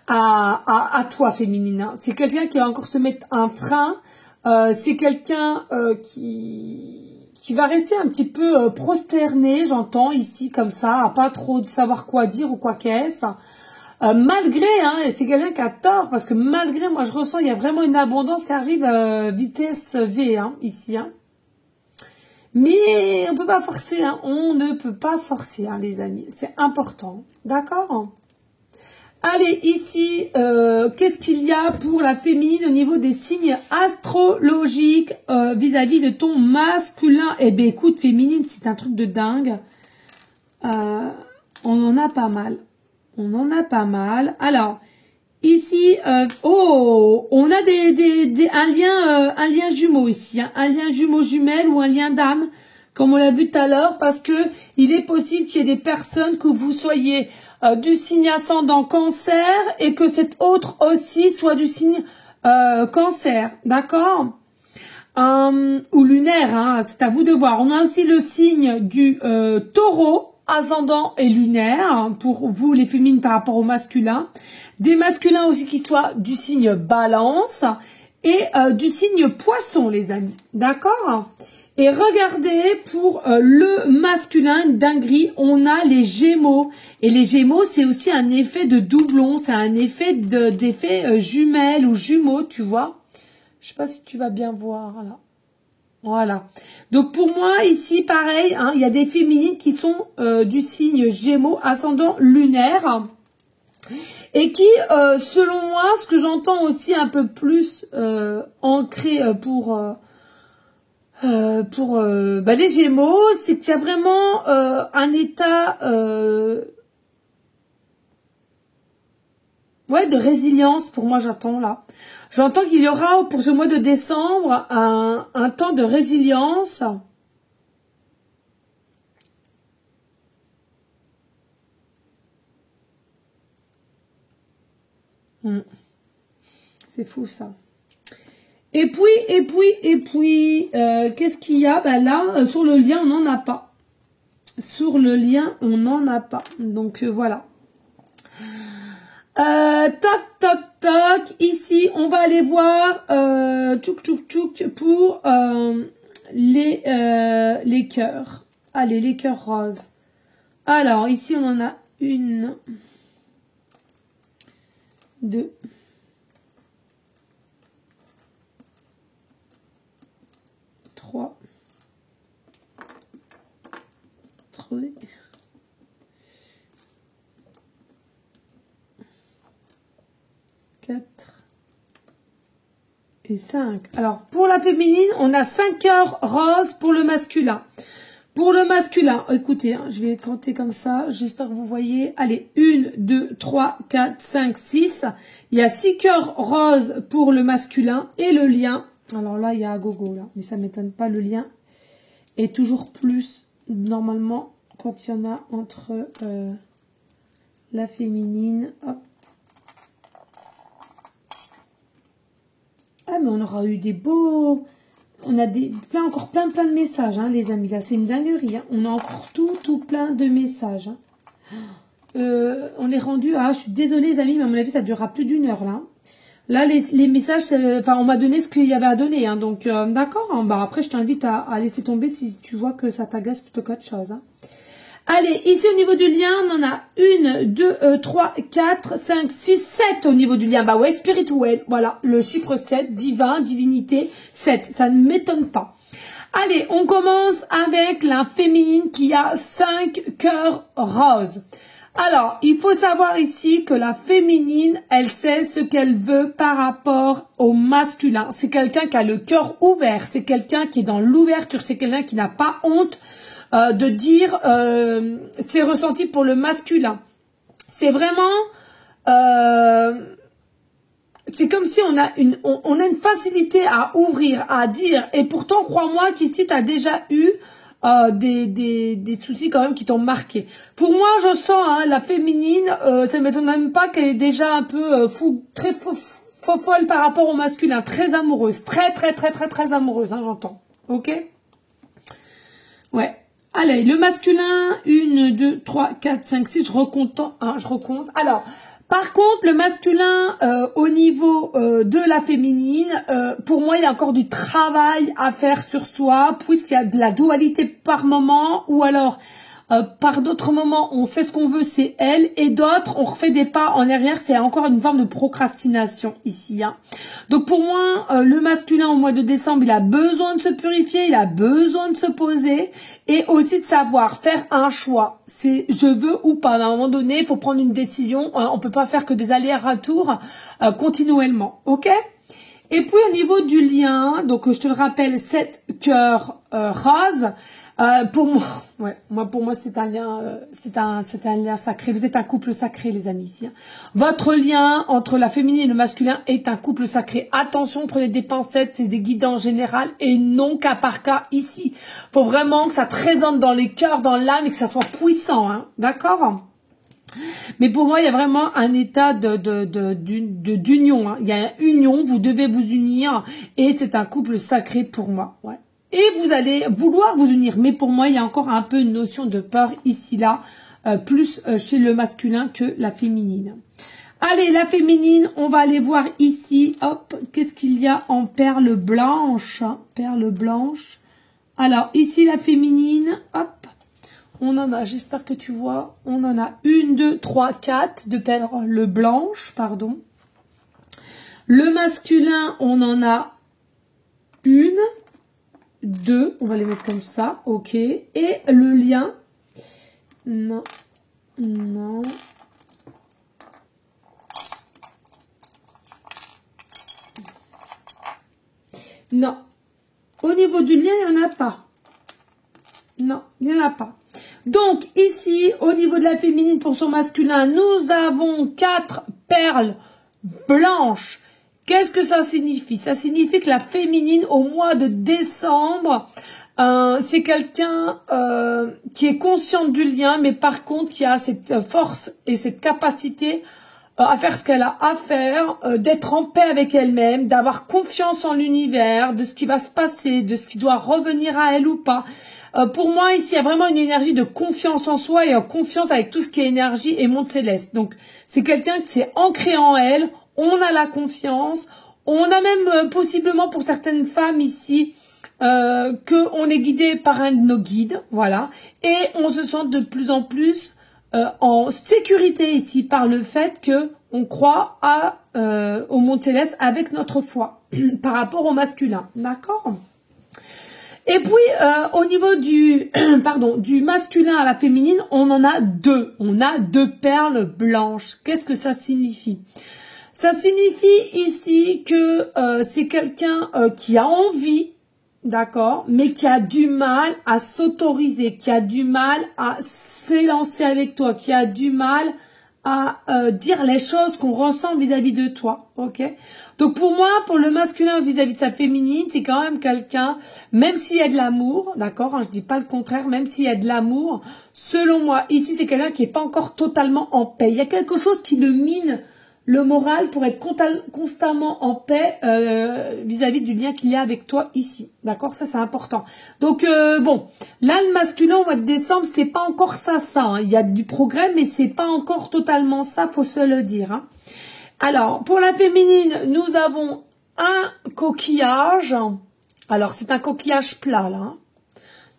à toi, féminine. Hein. C'est quelqu'un qui va encore se mettre un frein. C'est quelqu'un qui va rester un petit peu prosterné, j'entends, ici, comme ça, à pas trop savoir quoi dire ou quoi qu'est-ce. Malgré, hein, et c'est quelqu'un qui a tort, parce que malgré, moi je ressens, il y a vraiment une abondance qui arrive vitesse V, hein, ici, hein. Mais on peut pas forcer, hein. On ne peut pas forcer, hein, les amis. C'est important. D'accord? Allez, ici, qu'est-ce qu'il y a pour la féminine au niveau des signes astrologiques vis-à-vis de ton masculin? Eh bien, écoute, féminine, c'est un truc de dingue. On en a pas mal. On en a pas mal. Alors, ici, on a un lien jumeau ici, hein, un lien jumeau jumelle ou un lien d'âme, comme on l'a vu tout à l'heure, parce que il est possible qu'il y ait des personnes que vous soyez du signe ascendant Cancer et que cet autre aussi soit du signe Cancer, d'accord, ou lunaire, hein, c'est à vous de voir. On a aussi le signe du Taureau, ascendant et lunaire, hein, pour vous les féminines par rapport au masculin. Des masculins aussi qui soient du signe Balance et du signe Poisson, les amis. D'accord? Et regardez, pour le masculin, une dinguerie, on a les Gémeaux. Et les Gémeaux, c'est aussi un effet de doublon, c'est un effet d'effet jumelle ou jumeaux, tu vois. Je sais pas si tu vas bien voir, là. Voilà. Donc pour moi, ici, pareil, hein, il y a des féminines qui sont du signe Gémeaux, ascendant lunaire. Et qui, selon moi, ce que j'entends aussi un peu plus ancré pour Pour les Gémeaux, c'est qu'il y a vraiment un état de résilience pour moi, j'entends là. J'entends qu'il y aura pour ce mois de décembre un temps de résilience. C'est fou ça. Et puis, qu'est-ce qu'il y a? Là, sur le lien, on n'en a pas. Sur le lien, on n'en a pas. Donc, voilà. Toc. Ici, on va aller voir tchouk pour les cœurs. Allez, les cœurs roses. Alors, ici, on en a une, deux, trois, 4 et 5. Alors, pour la féminine, on a 5 cœurs roses pour le masculin. Pour le masculin, écoutez, je vais compter comme ça. J'espère que vous voyez. Allez, 1, 2, 3, 4, 5, 6. Il y a 6 cœurs roses pour le masculin et le lien. Alors là, il y a un gogo, là. Mais ça ne m'étonne pas, le lien est toujours plus, normalement, quand il y en a entre la féminine. Hop. Ah, mais on aura eu des beaux... On a encore plein de messages, hein, les amis. Là, c'est une dinguerie. Hein. On a encore tout plein de messages. Hein. On est rendu à... Je suis désolée, les amis, mais à mon avis, ça durera plus d'1 heure, là. Là, les messages... on m'a donné ce qu'il y avait à donner. Hein, donc, d'accord. Hein, après, je t'invite à laisser tomber si tu vois que ça t'agace plutôt qu'autre chose. Hein. Allez, ici au niveau du lien, on en a 1, 2, 3, 4, 5, 6, 7 au niveau du lien. Spirituel, voilà, le chiffre 7, divin, divinité, 7. Ça ne m'étonne pas. Allez, on commence avec la féminine qui a 5 cœurs roses. Alors, il faut savoir ici que la féminine, elle sait ce qu'elle veut par rapport au masculin. C'est quelqu'un qui a le cœur ouvert, c'est quelqu'un qui est dans l'ouverture, c'est quelqu'un qui n'a pas honte de dire ses ressentis pour le masculin. C'est vraiment... c'est comme si on a une facilité à ouvrir, à dire. Et pourtant, crois-moi qu'ici, tu as déjà eu des soucis quand même qui t'ont marqué. Pour moi, je sens la féminine, ça ne m'étonne même pas qu'elle est déjà un peu très folle par rapport au masculin. Très amoureuse. Très amoureuse, hein, j'entends. Ok? Ouais. Allez, le masculin, 1, 2, 3, 4, 5, 6, je recompte. Alors, par contre, le masculin, au niveau de la féminine, pour moi, il y a encore du travail à faire sur soi, puisqu'il y a de la dualité par moment, ou alors, par d'autres moments, on sait ce qu'on veut, c'est elle, et d'autres, on refait des pas en arrière, c'est encore une forme de procrastination ici. Hein. Donc pour moi, le masculin au mois de décembre, il a besoin de se purifier, il a besoin de se poser, et aussi de savoir faire un choix. C'est je veux ou pas. À un moment donné, il faut prendre une décision. On peut pas faire que des allers-retours continuellement, ok? Et puis au niveau du lien, donc je te le rappelle, 7 cœurs roses. Pour moi, c'est un lien, c'est un lien sacré. Vous êtes un couple sacré, les amis. Ici, hein. Votre lien entre la féminine et le masculin est un couple sacré. Attention, prenez des pincettes et des guidons en général et non cas par cas ici. Faut vraiment que ça te résonne dans les cœurs, dans l'âme et que ça soit puissant, hein. D'accord? Mais pour moi, il y a vraiment un état d'union. Hein. Il y a une union, vous devez vous unir et c'est un couple sacré pour moi. Ouais. Et vous allez vouloir vous unir. Mais pour moi, il y a encore un peu une notion de peur ici, là, plus chez le masculin que la féminine. Allez, la féminine, on va aller voir ici. Hop, qu'est-ce qu'il y a en perles blanches? Perles blanches. Alors, ici, la féminine, hop. On en a, j'espère que tu vois, on en a 1, 2, 3, 4 de perles blanches, pardon. Le masculin, on en a 1, 2, on va les mettre comme ça, ok. Et le lien, non. Au niveau du lien, il n'y en a pas. Non, il n'y en a pas. Donc, ici, au niveau de la féminine pour son masculin, nous avons 4 perles blanches. Qu'est-ce que ça signifie? Ça signifie que la féminine, au mois de décembre, c'est quelqu'un qui est consciente du lien, mais par contre, qui a cette force et cette capacité à faire ce qu'elle a à faire, d'être en paix avec elle-même, d'avoir confiance en l'univers, de ce qui va se passer, de ce qui doit revenir à elle ou pas. Pour moi, ici, il y a vraiment une énergie de confiance en soi et en confiance avec tout ce qui est énergie et monde céleste. Donc, c'est quelqu'un qui s'est ancré en elle, on a la confiance, on a même possiblement pour certaines femmes ici, qu'on est guidé par un de nos guides, voilà, et on se sent de plus en plus en sécurité ici par le fait que on croit au monde céleste avec notre foi par rapport au masculin, d'accord? Et puis, au niveau du, du masculin à la féminine, on en a 2. On a 2 perles blanches. Qu'est-ce que ça signifie? Ça signifie ici que c'est quelqu'un qui a envie, d'accord, mais qui a du mal à s'autoriser, qui a du mal à s'élancer avec toi, qui a du mal à dire les choses qu'on ressent vis-à-vis de toi, ok? Donc pour moi, pour le masculin vis-à-vis de sa féminine, c'est quand même quelqu'un, même s'il y a de l'amour, d'accord, hein, je dis pas le contraire, même s'il y a de l'amour, selon moi, ici c'est quelqu'un qui est pas encore totalement en paix. Il y a quelque chose qui le mine le moral pour être constamment en paix vis-à-vis du lien qu'il y a avec toi ici. D'accord, ça c'est important. Donc bon, là le masculin au mois de décembre, c'est pas encore ça. Hein. Il y a du progrès, mais c'est pas encore totalement ça, faut se le dire. Hein. Alors, pour la féminine, nous avons un coquillage. Alors, c'est un coquillage plat, là. Hein.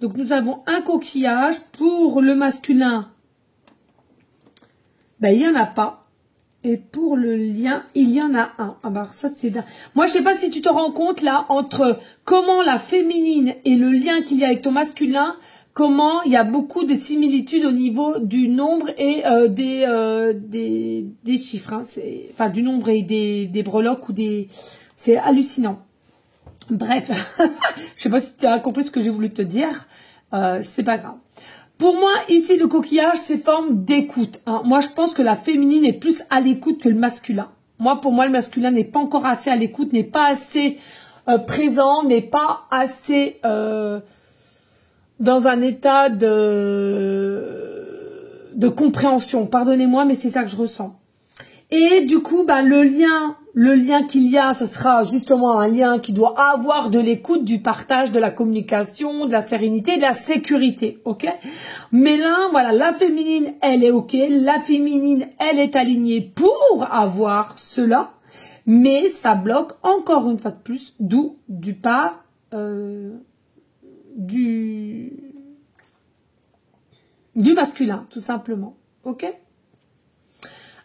Donc, nous avons un coquillage. Pour le masculin, ben, il n'y en a pas. Et pour le lien, il y en a un. Ah bah ça c'est... Moi je sais pas si tu te rends compte là entre comment la féminine et le lien qu'il y a avec ton masculin, comment il y a beaucoup de similitudes au niveau du nombre et des chiffres. Hein. Enfin du nombre et des breloques ou des... C'est hallucinant. Bref, je sais pas si tu as compris ce que j'ai voulu te dire. C'est pas grave. Pour moi, ici, le coquillage, c'est forme d'écoute. Hein. Moi, je pense que la féminine est plus à l'écoute que le masculin. Pour moi, le masculin n'est pas encore assez à l'écoute, n'est pas assez présent, n'est pas assez dans un état de compréhension. Pardonnez-moi, mais c'est ça que je ressens. Et du coup, bah, le lien qu'il y a, ce sera justement un lien qui doit avoir de l'écoute, du partage, de la communication, de la sérénité, de la sécurité, ok? Mais là, voilà, la féminine, elle est ok, la féminine, elle est alignée pour avoir cela, mais ça bloque encore une fois de plus, d'où du masculin, tout simplement, ok?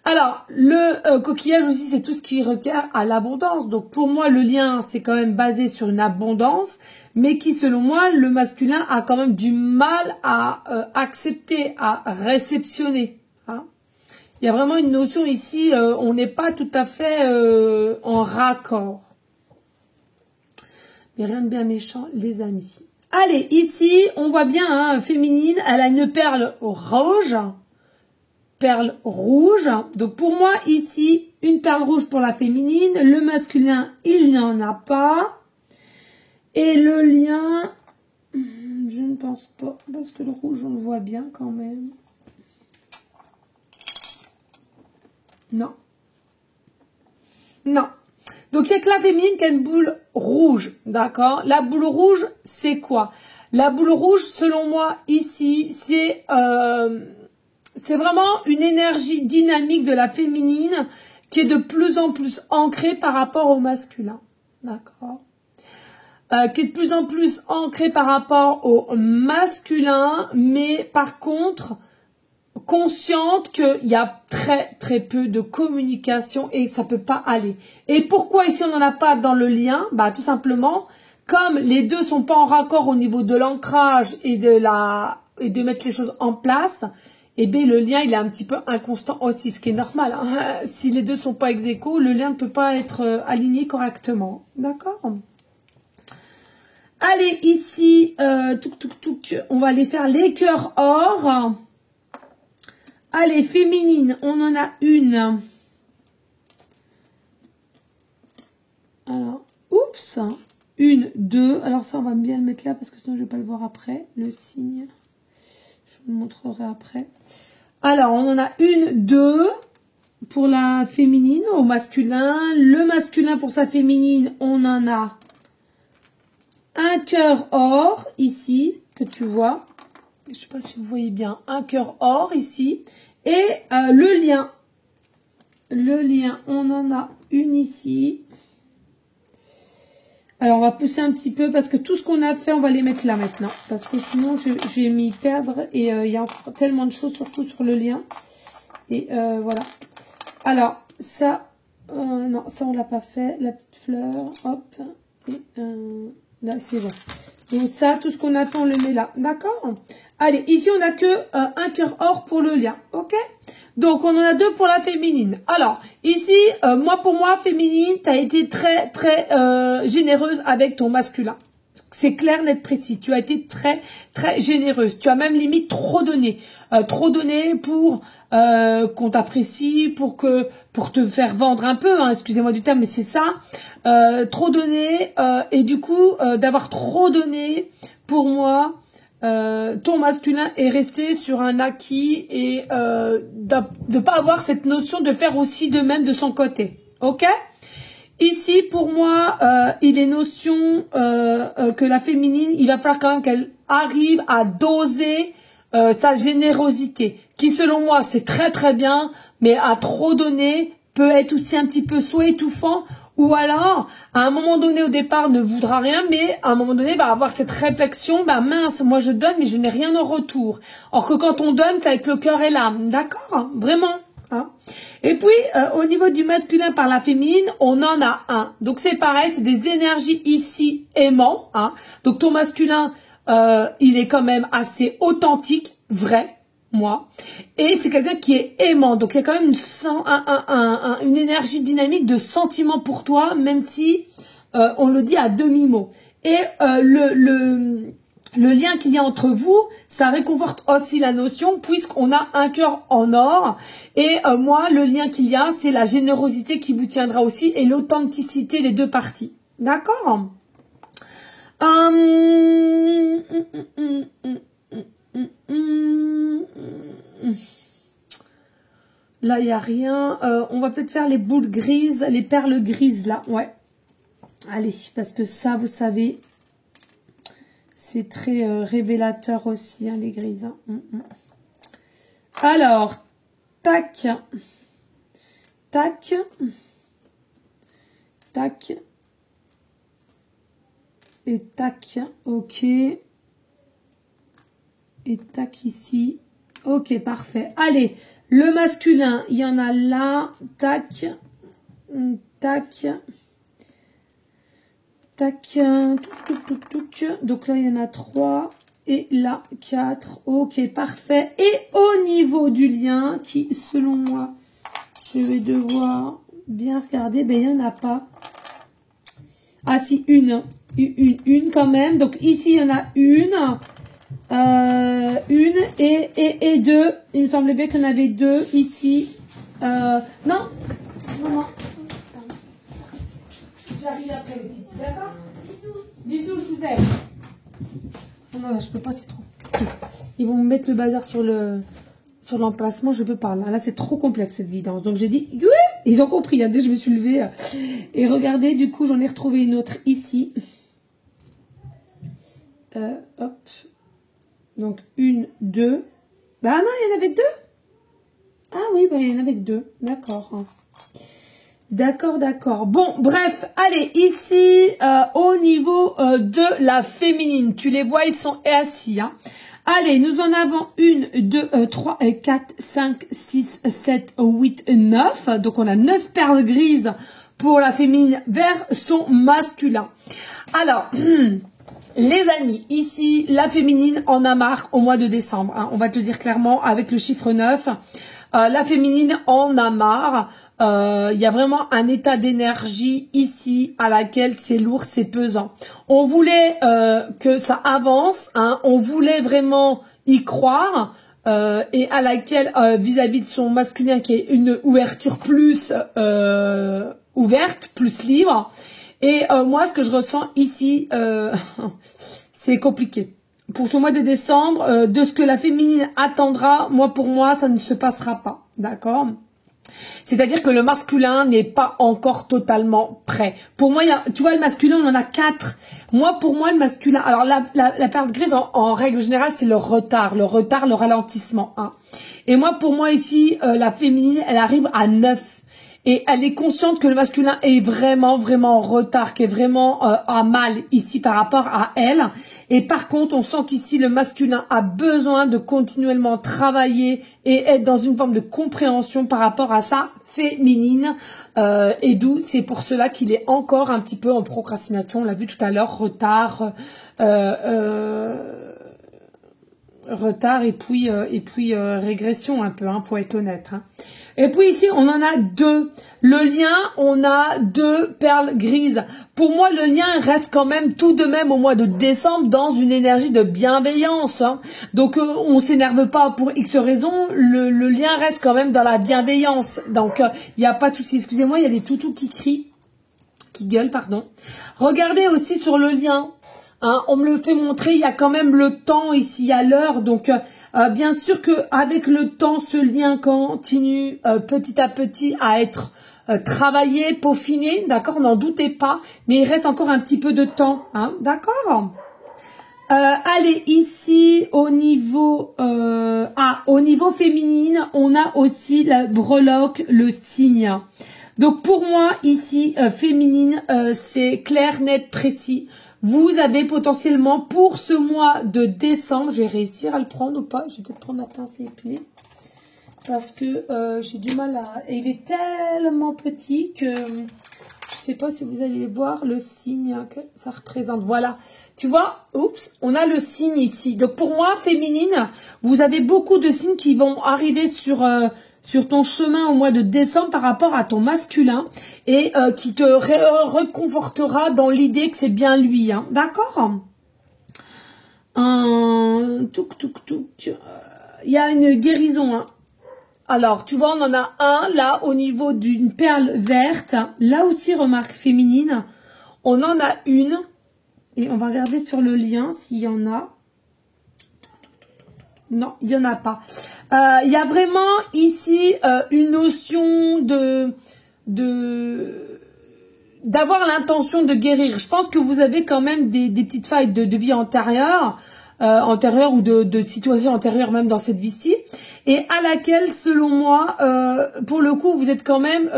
Alors, le coquillage aussi, c'est tout ce qui requiert à l'abondance. Donc, pour moi, le lien, c'est quand même basé sur une abondance, mais qui, selon moi, le masculin a quand même du mal à accepter, à réceptionner. Hein. Il y a vraiment une notion ici, on n'est pas tout à fait en raccord. Mais rien de bien méchant, les amis. Allez, ici, on voit bien, hein, féminine, elle a une perle rouge. Perle rouge. Donc pour moi ici, une perle rouge pour la féminine. Le masculin, il n'y en a pas. Et le lien, je ne pense pas. Parce que le rouge, on le voit bien quand même. Non. Non. Donc il n'y a que la féminine qui a une boule rouge. D'accord? La boule rouge, c'est quoi? La boule rouge, selon moi, ici, c'est vraiment une énergie dynamique de la féminine qui est de plus en plus ancrée par rapport au masculin. D'accord, qui est de plus en plus ancrée par rapport au masculin, mais par contre, consciente qu'il y a très très peu de communication et ça peut pas aller. Et pourquoi ici on n'en a pas dans le lien? Bah tout simplement, comme les deux sont pas en raccord au niveau de l'ancrage et de mettre les choses en place, et bien le lien il est un petit peu inconstant aussi, ce qui est normal. Hein. Si les deux sont pas ex aequo, le lien ne peut pas être aligné correctement. D'accord? Allez, ici, on va aller faire les cœurs or. Allez, féminine, on en a une. Alors, oups, une, deux. Alors ça, on va bien le mettre là parce que sinon je vais pas le voir après, le signe. Je vous le montrerai après. Alors, on en a une, deux pour la féminine, au masculin. Le masculin pour sa féminine, on en a un cœur or ici, que tu vois. Je sais pas si vous voyez bien. Un cœur or ici. Et le lien. Le lien, on en a une ici. Alors, on va pousser un petit peu parce que tout ce qu'on a fait, on va les mettre là maintenant. Parce que sinon, je vais m'y perdre. Et il y a encore tellement de choses, surtout sur le lien. Et voilà. Alors, ça, non, ça, on l'a pas fait. La petite fleur, hop. Et là, c'est bon. Donc ça, tout ce qu'on a fait, on le met là. D'accord? Allez, ici, on n'a que un cœur or pour le lien. Ok? Donc, on en a deux pour la féminine. Alors, ici, pour moi, féminine, tu as été très, très généreuse avec ton masculin. C'est clair, net, précis. Tu as été très, très généreuse. Tu as même limite trop donné. Trop donné pour qu'on t'apprécie, pour te faire vendre un peu, hein, excusez-moi du terme, mais c'est ça. Trop donné, et du coup, d'avoir trop donné, pour moi, ton masculin est resté sur un acquis et de pas avoir cette notion de faire aussi de même de son côté. Ok? Ici, pour moi, il est notion que la féminine, il va falloir quand même qu'elle arrive à doser sa générosité, qui selon moi, c'est très très bien, mais à trop donner peut être aussi un petit peu soit étouffant, ou alors, à un moment donné, au départ, ne voudra rien, mais à un moment donné, va avoir cette réflexion, bah mince, moi je donne, mais je n'ai rien en retour. Or que quand on donne, c'est avec le cœur et l'âme, d'accord, hein, vraiment. Hein. Et puis, au niveau du masculin par la féminine, on en a un. Donc c'est pareil, c'est des énergies ici aimants. Hein. Donc ton masculin, il est quand même assez authentique, vrai, moi. Et c'est quelqu'un qui est aimant. Donc il y a quand même une énergie dynamique de sentiment pour toi, même si on le dit à demi-mot. Et le lien qu'il y a entre vous, ça réconforte aussi la notion puisqu'on a un cœur en or. Et moi, le lien qu'il y a, c'est la générosité qui vous tiendra aussi et l'authenticité des deux parties. D'accord? Là, il n'y a rien. On va peut-être faire les boules grises, les perles grises, là. Ouais. Allez, parce que ça, vous savez, c'est très révélateur aussi, hein, les grises. Hein. Alors, tac. Tac. Tac. Et tac. Ok. Et tac ici. Ok, parfait. Allez, le masculin, il y en a là. Tac. Tac. Tac. Donc là, il y en a 3. Et là, 4. Ok, parfait. Et au niveau du lien, qui, selon moi, je vais devoir bien regarder. Ben, il n'y en a pas. Ah, si, une quand même. Donc, ici, il y en a une. Une et deux. Il me semblait bien qu'on avait deux ici. Non. Non. J'arrive après les titis, d'accord? Bisous, je vous aime. Non, là, je peux pas, c'est trop. Ils vont me mettre le bazar sur l'emplacement, je peux pas. Là, c'est trop complexe cette guidance. Donc j'ai dit, oui, ils ont compris. Hein, dès que je me suis levée. Et regardez, du coup, j'en ai retrouvé une autre ici. Hop. Donc, une, deux. Bah non, il y en avait deux. Ah oui, bah il y en avait deux. D'accord. D'accord. Bon, bref, allez, ici, au niveau de la féminine, tu les vois, ils sont assis. Hein. Allez, nous en avons 1, 2, 3, 4, 5, 6, 7, 8, 9. Donc, on a 9 perles grises pour la féminine vers son masculin. Alors... Les amis, ici, la féminine en a marre au mois de décembre. Hein, on va te le dire clairement avec le chiffre 9. La féminine en a marre. Il y a vraiment un état d'énergie ici à laquelle c'est lourd, c'est pesant. On voulait que ça avance, hein, on voulait vraiment y croire, et à laquelle vis-à-vis de son masculin qui est une ouverture plus ouverte, plus libre. Et moi, ce que je ressens ici, c'est compliqué. Pour ce mois de décembre, de ce que la féminine attendra, pour moi, ça ne se passera pas. D'accord ? C'est-à-dire que le masculin n'est pas encore totalement prêt. Pour moi, tu vois, le masculin, on en a 4. Pour moi, le masculin... Alors, la perle grise, en règle générale, c'est le retard, le ralentissement. Hein. Et pour moi, ici, la féminine, elle arrive à 9. Et elle est consciente que le masculin est vraiment, vraiment en retard, qui est vraiment à mal ici par rapport à elle. Et par contre, on sent qu'ici, le masculin a besoin de continuellement travailler et être dans une forme de compréhension par rapport à sa féminine. Et d'où, c'est pour cela qu'il est encore un petit peu en procrastination. On l'a vu tout à l'heure, retard et puis régression un peu, hein, faut être honnête. Hein. Et puis ici, on en a 2. Le lien, on a 2 perles grises. Pour moi, le lien reste quand même tout de même au mois de décembre dans une énergie de bienveillance. Hein. Donc, on s'énerve pas pour X raisons. Le lien reste quand même dans la bienveillance. Donc, il n'y a pas de souci. Excusez-moi, il y a des toutous qui crient, qui gueulent, pardon. Regardez aussi sur le lien. Hein, on me le fait montrer, il y a quand même le temps ici à l'heure, donc bien sûr que avec le temps, ce lien continue petit à petit à être travaillé, peaufiné, d'accord, n'en doutez pas, mais il reste encore un petit peu de temps, hein, d'accord. Allez, ici, au niveau féminine, on a aussi la breloque, le signe. Donc pour moi, ici, féminine, c'est clair, net, précis. Vous avez potentiellement pour ce mois de décembre, je vais réussir à le prendre ou pas, je vais peut-être prendre la pince et épiler, parce que j'ai du mal à... Et il est tellement petit que je ne sais pas si vous allez voir le signe que ça représente. Voilà, tu vois, oups, on a le signe ici. Donc pour moi, féminine, vous avez beaucoup de signes qui vont arriver sur ton chemin au mois de décembre par rapport à ton masculin et qui te reconfortera dans l'idée que c'est bien lui. Hein. D'accord. Il y a une guérison. Hein. Alors, tu vois, on en a un là au niveau d'une perle verte. Là aussi, remarque féminine. On en a une. Et on va regarder sur le lien s'il y en a. Non, il n'y en a pas. Il y a vraiment ici une notion d'avoir l'intention de guérir. Je pense que vous avez quand même des petites failles de vie antérieure ou de situations antérieures même dans cette vie-ci, et à laquelle, selon moi, pour le coup, vous êtes quand même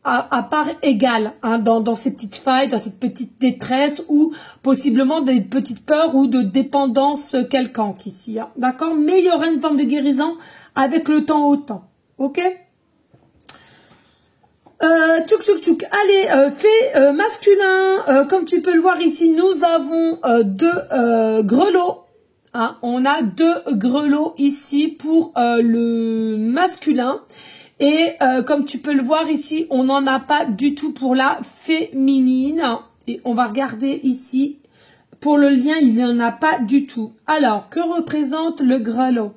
à part égale hein, dans ces petites failles, dans cette petite détresse ou possiblement des petites peurs ou de dépendance quelconque ici. Hein, d'accord. Mais il y aura une forme de guérison avec le temps au temps. Ok. Tchouk. Allez, fait masculin. Comme tu peux le voir ici, nous avons 2 grelots. Hein, on a 2 grelots ici pour le masculin. Et comme tu peux le voir ici, on n'en a pas du tout pour la féminine. Et on va regarder ici. Pour le lien, il n'y en a pas du tout. Alors, que représente le grelot?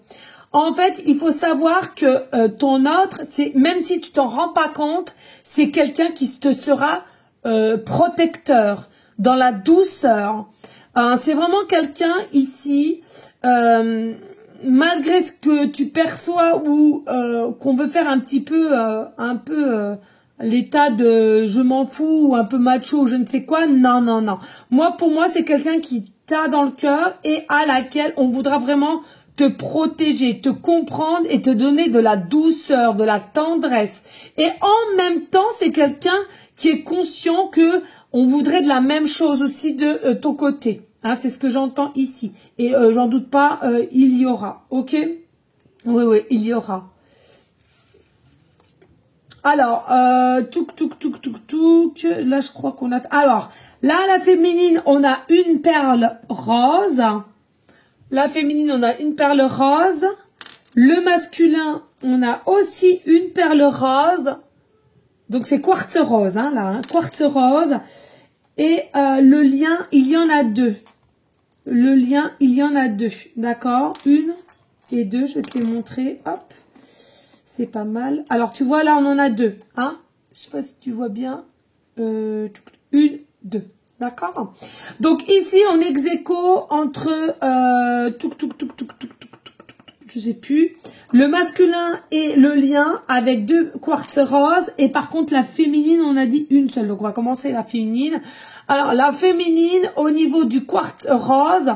En fait, il faut savoir que ton autre, même si tu t'en rends pas compte, c'est quelqu'un qui te sera protecteur, dans la douceur. C'est vraiment quelqu'un ici... malgré ce que tu perçois ou qu'on veut faire un peu l'état de je m'en fous ou un peu macho ou je ne sais quoi, non. Pour moi, c'est quelqu'un qui t'a dans le cœur et à laquelle on voudra vraiment te protéger, te comprendre et te donner de la douceur, de la tendresse. Et en même temps, c'est quelqu'un qui est conscient que on voudrait de la même chose aussi de ton côté. Hein, c'est ce que j'entends ici. Et j'en doute pas, il y aura. Ok? Oui, il y aura. Alors, touk. Là, je crois qu'on a... Alors, là, la féminine, on a une perle rose. La féminine, on a une perle rose. Le masculin, on a aussi une perle rose. Donc c'est quartz rose, hein, là, hein, quartz rose. Et le lien, il y en a deux. Le lien, il y en a deux, d'accord? Une et deux, je vais te les montrer. Hop, c'est pas mal. Alors tu vois, là, on en a deux, hein? Je sais pas si tu vois bien. Une, deux. D'accord. Donc ici, on est ex aequo entre, je sais plus, le masculin et le lien avec deux quartz roses. Et par contre, la féminine, on a dit une seule. Donc on va commencer la féminine. Alors la féminine, au niveau du quartz rose,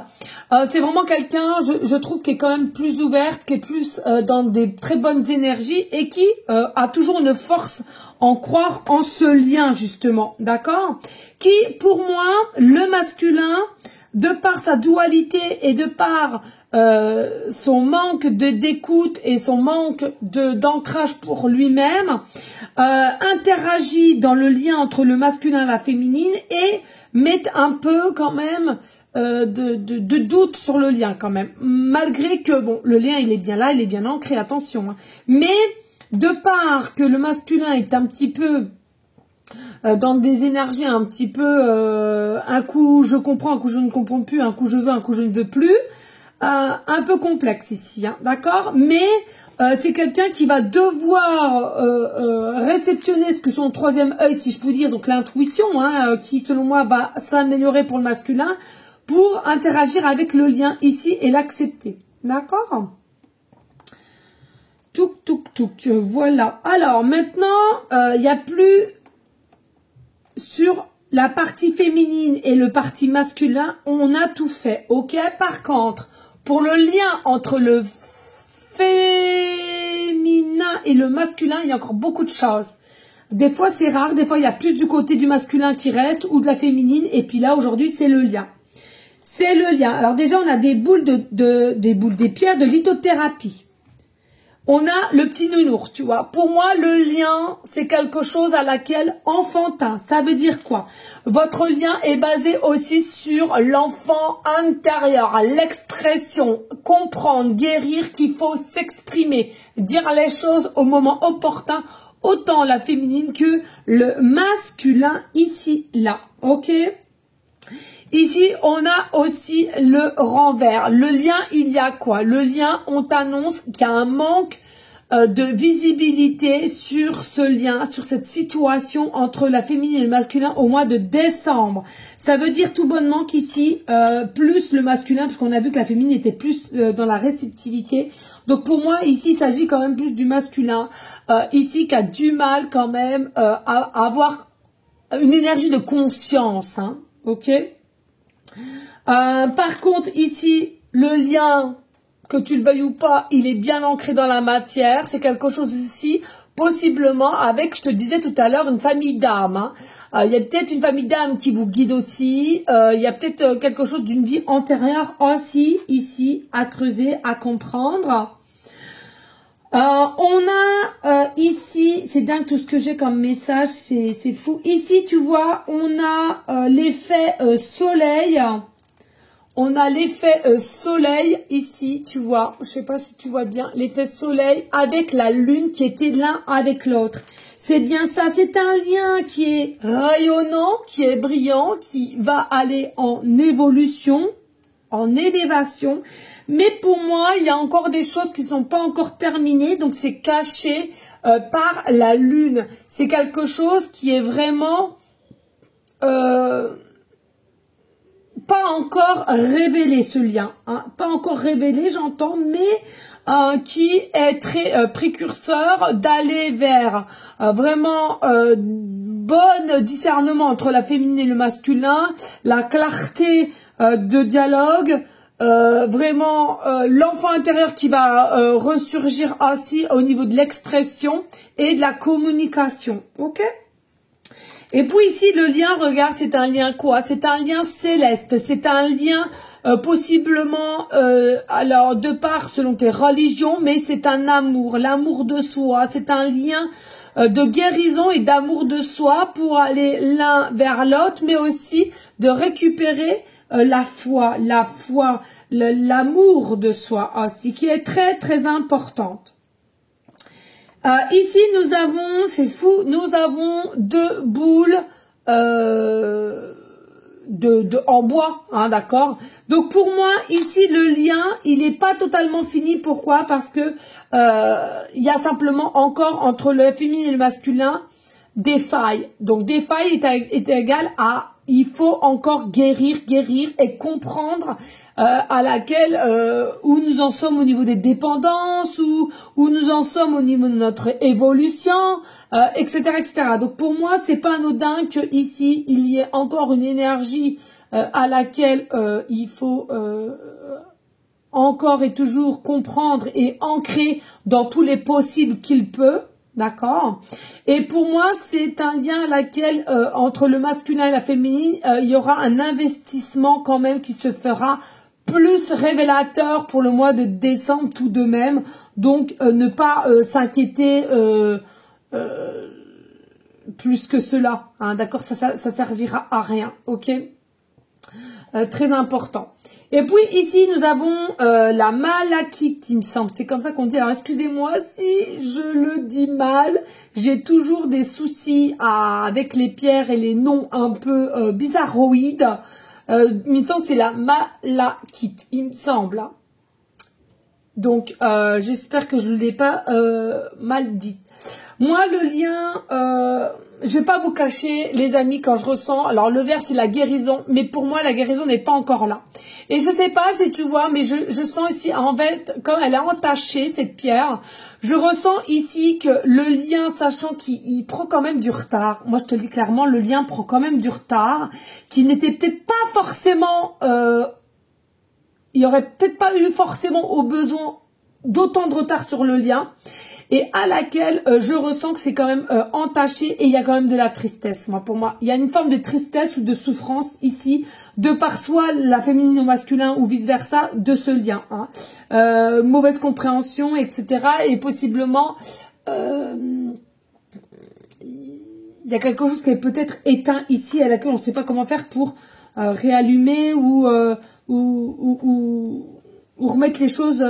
c'est vraiment quelqu'un, je trouve, qui est quand même plus ouverte, qui est plus dans des très bonnes énergies et qui a toujours une force en croire en ce lien, justement, d'accord? Qui, pour moi, le masculin, de par sa dualité et de par son manque d'écoute et son manque d'ancrage pour lui-même, interagit dans le lien entre le masculin et la féminine et met un peu quand même de doute sur le lien quand même. Malgré que, bon, le lien il est bien là, il est bien ancré, attention. Hein. Mais de part que le masculin est un petit peu dans des énergies un petit peu, un coup je comprends, un coup je ne comprends plus, un coup je veux, un coup je ne veux plus, un peu complexe ici, hein, d'accord? Mais c'est quelqu'un qui va devoir réceptionner ce que son troisième œil, si je peux dire, donc l'intuition, hein, qui selon moi va s'améliorer pour le masculin, pour interagir avec le lien ici et l'accepter, d'accord? Touc, touc, touc, voilà. Alors maintenant, il n'y a plus sur la partie féminine et le parti masculin, on a tout fait, ok? Par contre, pour le lien entre le féminin et le masculin, il y a encore beaucoup de choses. Des fois, c'est rare, des fois, il y a plus du côté du masculin qui reste ou de la féminine, et puis là, aujourd'hui, c'est le lien. C'est le lien. Alors déjà, on a des boules des pierres de lithothérapie. On a le petit nounours, tu vois. Pour moi, le lien, c'est quelque chose à laquelle enfantin. Ça veut dire quoi? Votre lien est basé aussi sur l'enfant intérieur, l'expression, comprendre, guérir, qu'il faut s'exprimer, dire les choses au moment opportun, autant la féminine que le masculin ici, là. Ok? Ici, on a aussi le renvers. Le lien, il y a quoi? Le lien, on t'annonce qu'il y a un manque de visibilité sur ce lien, sur cette situation entre la féminine et le masculin au mois de décembre. Ça veut dire tout bonnement qu'ici, plus le masculin, parce qu'on a vu que la féminine était plus dans la réceptivité. Donc pour moi, ici, il s'agit quand même plus du masculin. Ici, qui a du mal quand même à avoir une énergie de conscience. Hein, ok? Par contre, ici, le lien, que tu le veuilles ou pas, il est bien ancré dans la matière. C'est quelque chose ici, possiblement, avec, je te disais tout à l'heure, une famille d'âmes. Hein. Il y a peut-être une famille d'âmes qui vous guide aussi. Il y a peut-être quelque chose d'une vie antérieure aussi, ici, à creuser, à comprendre. On a ici, c'est dingue tout ce que j'ai comme message, c'est fou. Ici, tu vois, on a l'effet soleil. On a l'effet soleil ici, tu vois. Je sais pas si tu vois bien l'effet soleil avec la lune qui était l'un avec l'autre. C'est bien ça, c'est un lien qui est rayonnant, qui est brillant, qui va aller en évolution, en élévation. Mais pour moi, il y a encore des choses qui ne sont pas encore terminées, donc c'est caché par la lune. C'est quelque chose qui est vraiment pas encore révélé, ce lien. Hein. Pas encore révélé, j'entends, mais qui est très précurseur d'aller vers vraiment bon discernement entre la féminine et le masculin, la clarté de dialogue, vraiment l'enfant intérieur qui va ressurgir aussi au niveau de l'expression et de la communication. Ok? Et puis ici, le lien, regarde, c'est un lien quoi? C'est un lien céleste, c'est un lien possiblement, alors de part selon tes religions, mais c'est un amour, l'amour de soi, c'est un lien de guérison et d'amour de soi pour aller l'un vers l'autre, mais aussi de récupérer la foi, l'amour de soi aussi, qui est très très importante. Ici, nous avons, c'est fou, nous avons deux boules en bois, hein, d'accord. Donc pour moi, ici, le lien, il n'est pas totalement fini. Pourquoi? Parce que il y a simplement encore entre le féminin et le masculin des failles. Donc des failles est égal à il faut encore guérir et comprendre à laquelle où nous en sommes au niveau des dépendances, où nous en sommes au niveau de notre évolution, etc., etc. Donc pour moi, c'est pas anodin que ici il y ait encore une énergie à laquelle il faut encore et toujours comprendre et ancrer dans tous les possibles qu'il peut. D'accord. Et pour moi, c'est un lien à laquelle entre le masculin et la féminine, il y aura un investissement quand même qui se fera plus révélateur pour le mois de décembre tout de même. Donc, ne pas s'inquiéter plus que cela. Hein, d'accord, ça servira à rien. Ok. Très important. Et puis ici, nous avons la malachite, il me semble. C'est comme ça qu'on dit. Alors, excusez-moi si je le dis mal. J'ai toujours des soucis avec les pierres et les noms un peu bizarroïdes. Il me semble que c'est la malachite, il me semble. Donc, j'espère que je ne l'ai pas mal dit. Moi, le lien... je vais pas vous cacher, les amis, quand je ressens... Alors, le vert, c'est la guérison. Mais pour moi, la guérison n'est pas encore là. Et je sais pas si tu vois, mais je sens ici, en fait, comme elle est entachée, cette pierre, je ressens ici que le lien, sachant qu'il prend quand même du retard. Moi, je te le dis clairement, le lien prend quand même du retard, qui n'était peut-être pas forcément... il y aurait peut-être pas eu forcément au besoin d'autant de retard sur le lien. Et à laquelle je ressens que c'est quand même entaché et il y a quand même de la tristesse. Moi, pour moi, il y a une forme de tristesse ou de souffrance ici, de par soit la féminine au masculin ou vice-versa, de ce lien. Hein. Mauvaise compréhension, etc. Et possiblement, il y a quelque chose qui est peut-être éteint ici, à laquelle on ne sait pas comment faire pour réallumer ou remettre les choses...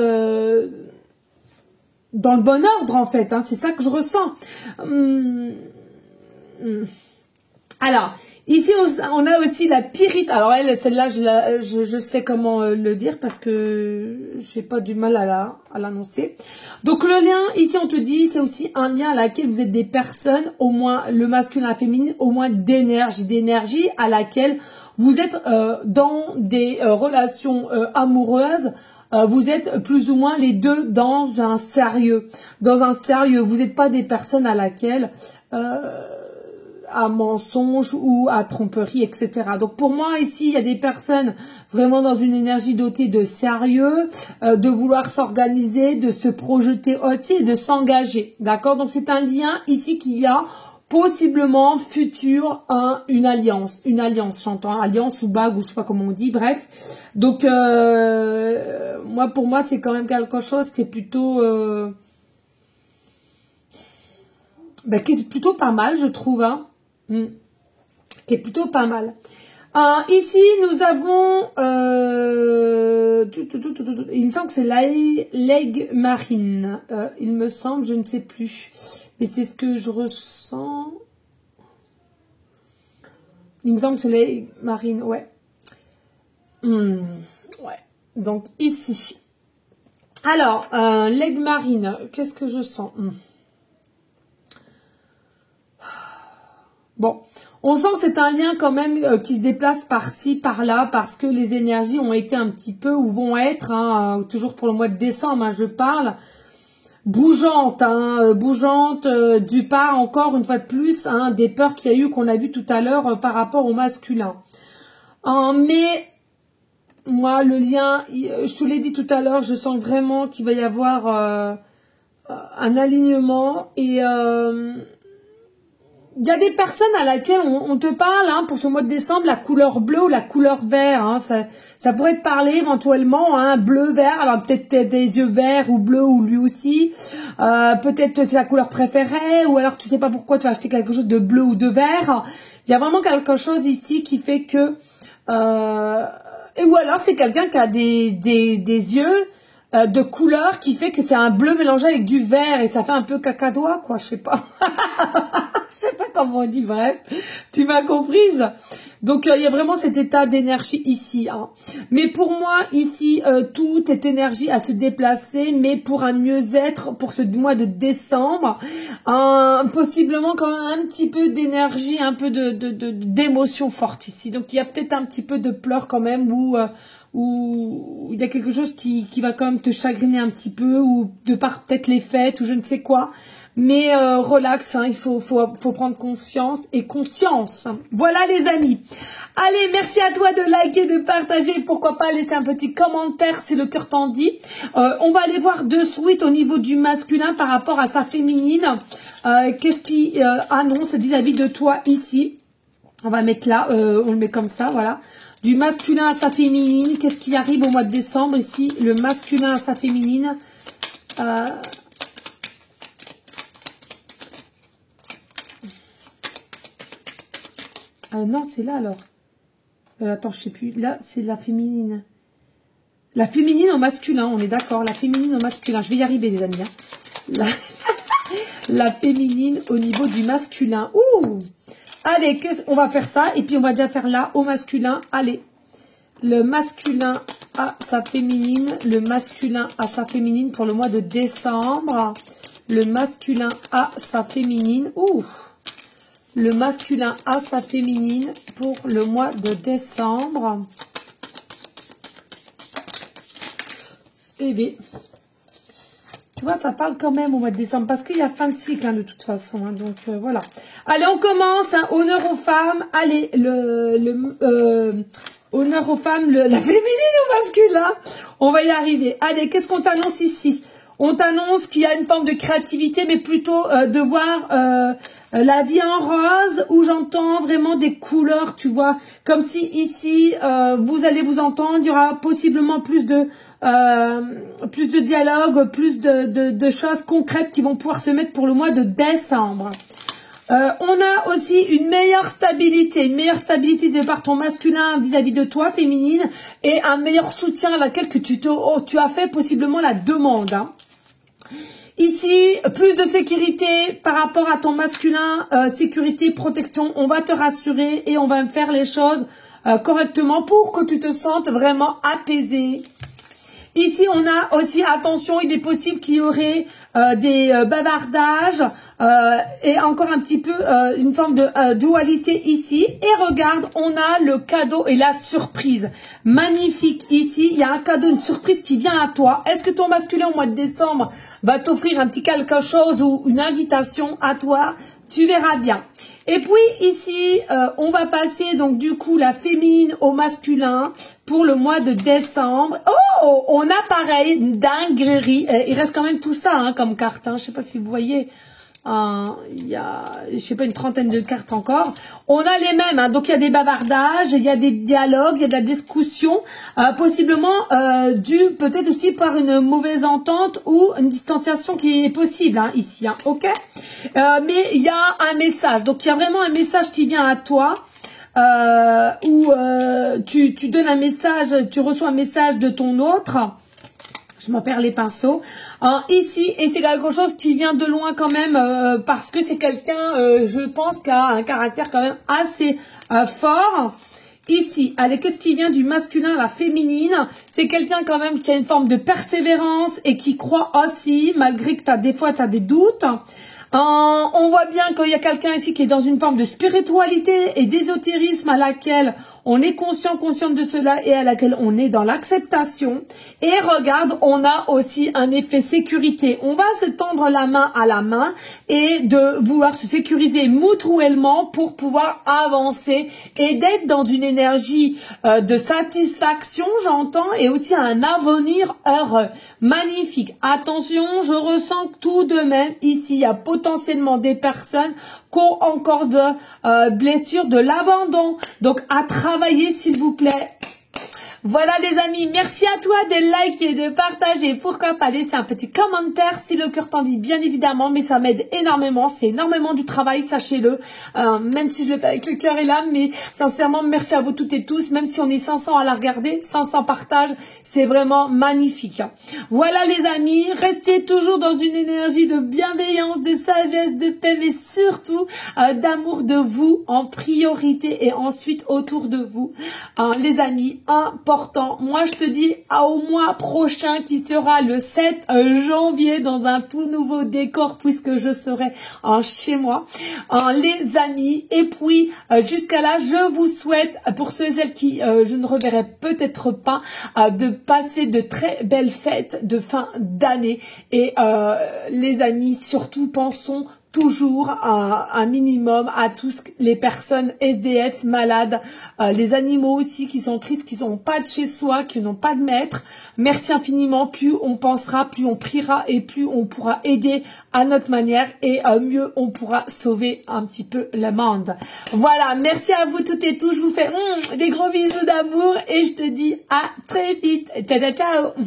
dans le bon ordre, en fait, hein, c'est ça que je ressens. Alors, ici, on a aussi la pyrite. Alors, elle, celle-là, je sais comment le dire parce que j'ai pas du mal à l'annoncer. Donc, le lien, ici, on te dit, c'est aussi un lien à laquelle vous êtes des personnes, au moins le masculin et la féminine, au moins d'énergie à laquelle vous êtes dans des relations amoureuses. Vous êtes plus ou moins les deux dans un sérieux. Vous n'êtes pas des personnes à laquelle à mensonge ou à tromperie, etc. Donc pour moi ici, il y a des personnes vraiment dans une énergie dotée de sérieux, de vouloir s'organiser, de se projeter aussi et de s'engager. D'accord? Donc c'est un lien ici qu'il y a possiblement futur une alliance, j'entends alliance ou bague ou je sais pas comment on dit, bref. Donc moi pour moi c'est quand même quelque chose qui est plutôt qui est plutôt pas mal, je trouve, hein. Qui est plutôt pas mal. Ici nous avons il me semble que c'est l'aigle marine, il me semble, je ne sais plus. Mais c'est ce que je ressens. Il me semble que c'est l'aigle marine, ouais. Ouais. Donc ici. Alors, l'aigle marine, qu'est-ce que je sens? Bon, on sent que c'est un lien quand même qui se déplace par-ci, par-là, parce que les énergies ont été un petit peu, ou vont être, hein, toujours pour le mois de décembre, hein, je parle, bougeante, hein, du pas encore une fois de plus, hein, des peurs qu'il y a eu, qu'on a vu tout à l'heure par rapport au masculin. Mais moi, le lien, je te l'ai dit tout à l'heure, je sens vraiment qu'il va y avoir un alignement et il y a des personnes à laquelle on te parle, hein, pour ce mois de décembre, la couleur bleue ou la couleur vert, hein, ça pourrait te parler éventuellement, hein, bleu, vert, alors peut-être des yeux verts ou bleus ou lui aussi, peut-être c'est la couleur préférée, ou alors tu sais pas pourquoi tu as acheté quelque chose de bleu ou de vert. Il y a vraiment quelque chose ici qui fait que, ou alors c'est quelqu'un qui a des yeux, de couleur qui fait que c'est un bleu mélangé avec du vert et ça fait un peu cacadois, quoi, je sais pas. Je sais pas comment on dit, bref, tu m'as comprise. Donc il y a vraiment cet état d'énergie ici, hein. Mais pour moi ici tout est énergie à se déplacer, mais pour un mieux-être pour ce mois de décembre, possiblement quand même un petit peu d'énergie, un peu d'émotion forte ici. Donc il y a peut-être un petit peu de pleurs quand même ou il y a quelque chose qui va quand même te chagriner un petit peu, ou de par peut-être les fêtes ou je ne sais quoi. Mais relax, hein, il faut prendre confiance et conscience. Voilà les amis. Allez, merci à toi de liker, de partager, pourquoi pas laisser un petit commentaire si le cœur t'en dit. On va aller voir de suite au niveau du masculin par rapport à sa féminine. Qu'est-ce qui annonce vis-à-vis de toi ici? On va mettre là, on le met comme ça, voilà. Du masculin à sa féminine, qu'est-ce qui arrive au mois de décembre ici? Le masculin à sa féminine. Non, c'est là alors. Attends, je sais plus. Là, c'est la féminine. La féminine au masculin, on est d'accord. La féminine au masculin. Je vais y arriver, les amis. Hein. La féminine au niveau du masculin. Ouh! Allez, on va faire ça. Et puis, on va déjà faire là au masculin. Allez. Le masculin à sa féminine. Le masculin à sa féminine pour le mois de décembre. Le masculin à sa féminine. Ouh! Le masculin à sa féminine pour le mois de décembre. Eh bien, tu vois, ça parle quand même au mois de décembre, parce qu'il y a fin de cycle, hein, de toute façon. Hein, donc, voilà. Allez, on commence. Hein, honneur aux femmes. Allez, honneur aux femmes, la féminine au masculin. On va y arriver. Allez, qu'est-ce qu'on t'annonce ici? On t'annonce qu'il y a une forme de créativité, mais plutôt de voir la vie en rose, où j'entends vraiment des couleurs, tu vois, comme si ici, vous allez vous entendre, il y aura possiblement plus de dialogue, plus de choses concrètes qui vont pouvoir se mettre pour le mois de décembre. On a aussi une meilleure stabilité de par ton masculin vis-à-vis de toi, féminine, et un meilleur soutien à laquelle que tu as fait possiblement la demande, hein. Ici, plus de sécurité par rapport à ton masculin, sécurité, protection, on va te rassurer et on va faire les choses correctement pour que tu te sentes vraiment apaisé. Ici, on a aussi, attention, il est possible qu'il y aurait des bavardages et encore un petit peu une forme de dualité ici. Et regarde, on a le cadeau et la surprise. Magnifique ici, il y a un cadeau, une surprise qui vient à toi. Est-ce que ton masculin au mois de décembre va t'offrir un petit quelque chose ou une invitation à toi? Tu verras bien. Et puis ici, on va passer donc du coup la féminine au masculin pour le mois de décembre. Oh, on a pareil, une dinguerie. Il reste quand même tout ça hein, comme carte. Hein. Je sais pas si vous voyez. Il y a, je sais pas, une trentaine de cartes encore. On a les mêmes, hein. Donc il y a des bavardages, il y a des dialogues, il y a de la discussion, possiblement dû peut-être aussi par une mauvaise entente ou une distanciation qui est possible hein, ici, hein, ok. Mais il y a un message, donc il y a vraiment un message qui vient à toi. Où tu donnes un message, tu reçois un message de ton autre. Je m'en perds les pinceaux. Ici, et c'est quelque chose qui vient de loin quand même, parce que c'est quelqu'un, je pense, qui a un caractère quand même assez fort. Ici, allez, qu'est-ce qui vient du masculin à la féminine? C'est quelqu'un quand même qui a une forme de persévérance et qui croit aussi, malgré que des fois tu as des doutes. On voit bien qu'il y a quelqu'un ici qui est dans une forme de spiritualité et d'ésotérisme à laquelle on est consciente de cela et à laquelle on est dans l'acceptation. Et regarde, on a aussi un effet sécurité. On va se tendre la main à la main et de vouloir se sécuriser mutuellement pour pouvoir avancer et d'être dans une énergie de satisfaction, j'entends, et aussi un avenir heureux. Magnifique. Attention, je ressens que tout de même, ici, il y a potentiellement des personnes qui ont encore de blessures, de l'abandon. Donc, à travailler, s'il vous plaît. Voilà les amis, merci à toi de liker, de partager, pourquoi pas laisser un petit commentaire si le cœur t'en dit bien évidemment, mais ça m'aide énormément, c'est énormément du travail, sachez-le, même si je le fais avec le cœur et l'âme, mais sincèrement merci à vous toutes et tous, même si on est 500 à la regarder, 500 partages, c'est vraiment magnifique. Voilà les amis, restez toujours dans une énergie de bienveillance, de sagesse, de paix, mais surtout d'amour de vous en priorité et ensuite autour de vous. Les amis, important. Moi, je te dis au mois prochain qui sera le 7 janvier dans un tout nouveau décor puisque je serai chez moi. Les amis, et puis jusqu'à là, je vous souhaite, pour ceux et celles qui je ne reverrai peut-être pas, de passer de très belles fêtes de fin d'année. Et les amis, surtout pensons toujours un minimum à tous les personnes SDF, malades, les animaux aussi qui sont tristes, qui n'ont pas de chez soi, qui n'ont pas de maître. Merci infiniment, plus on pensera, plus on priera et plus on pourra aider à notre manière et mieux on pourra sauver un petit peu le monde. Voilà, merci à vous toutes et tous, je vous fais des gros bisous d'amour et je te dis à très vite. Ciao, ciao, ciao.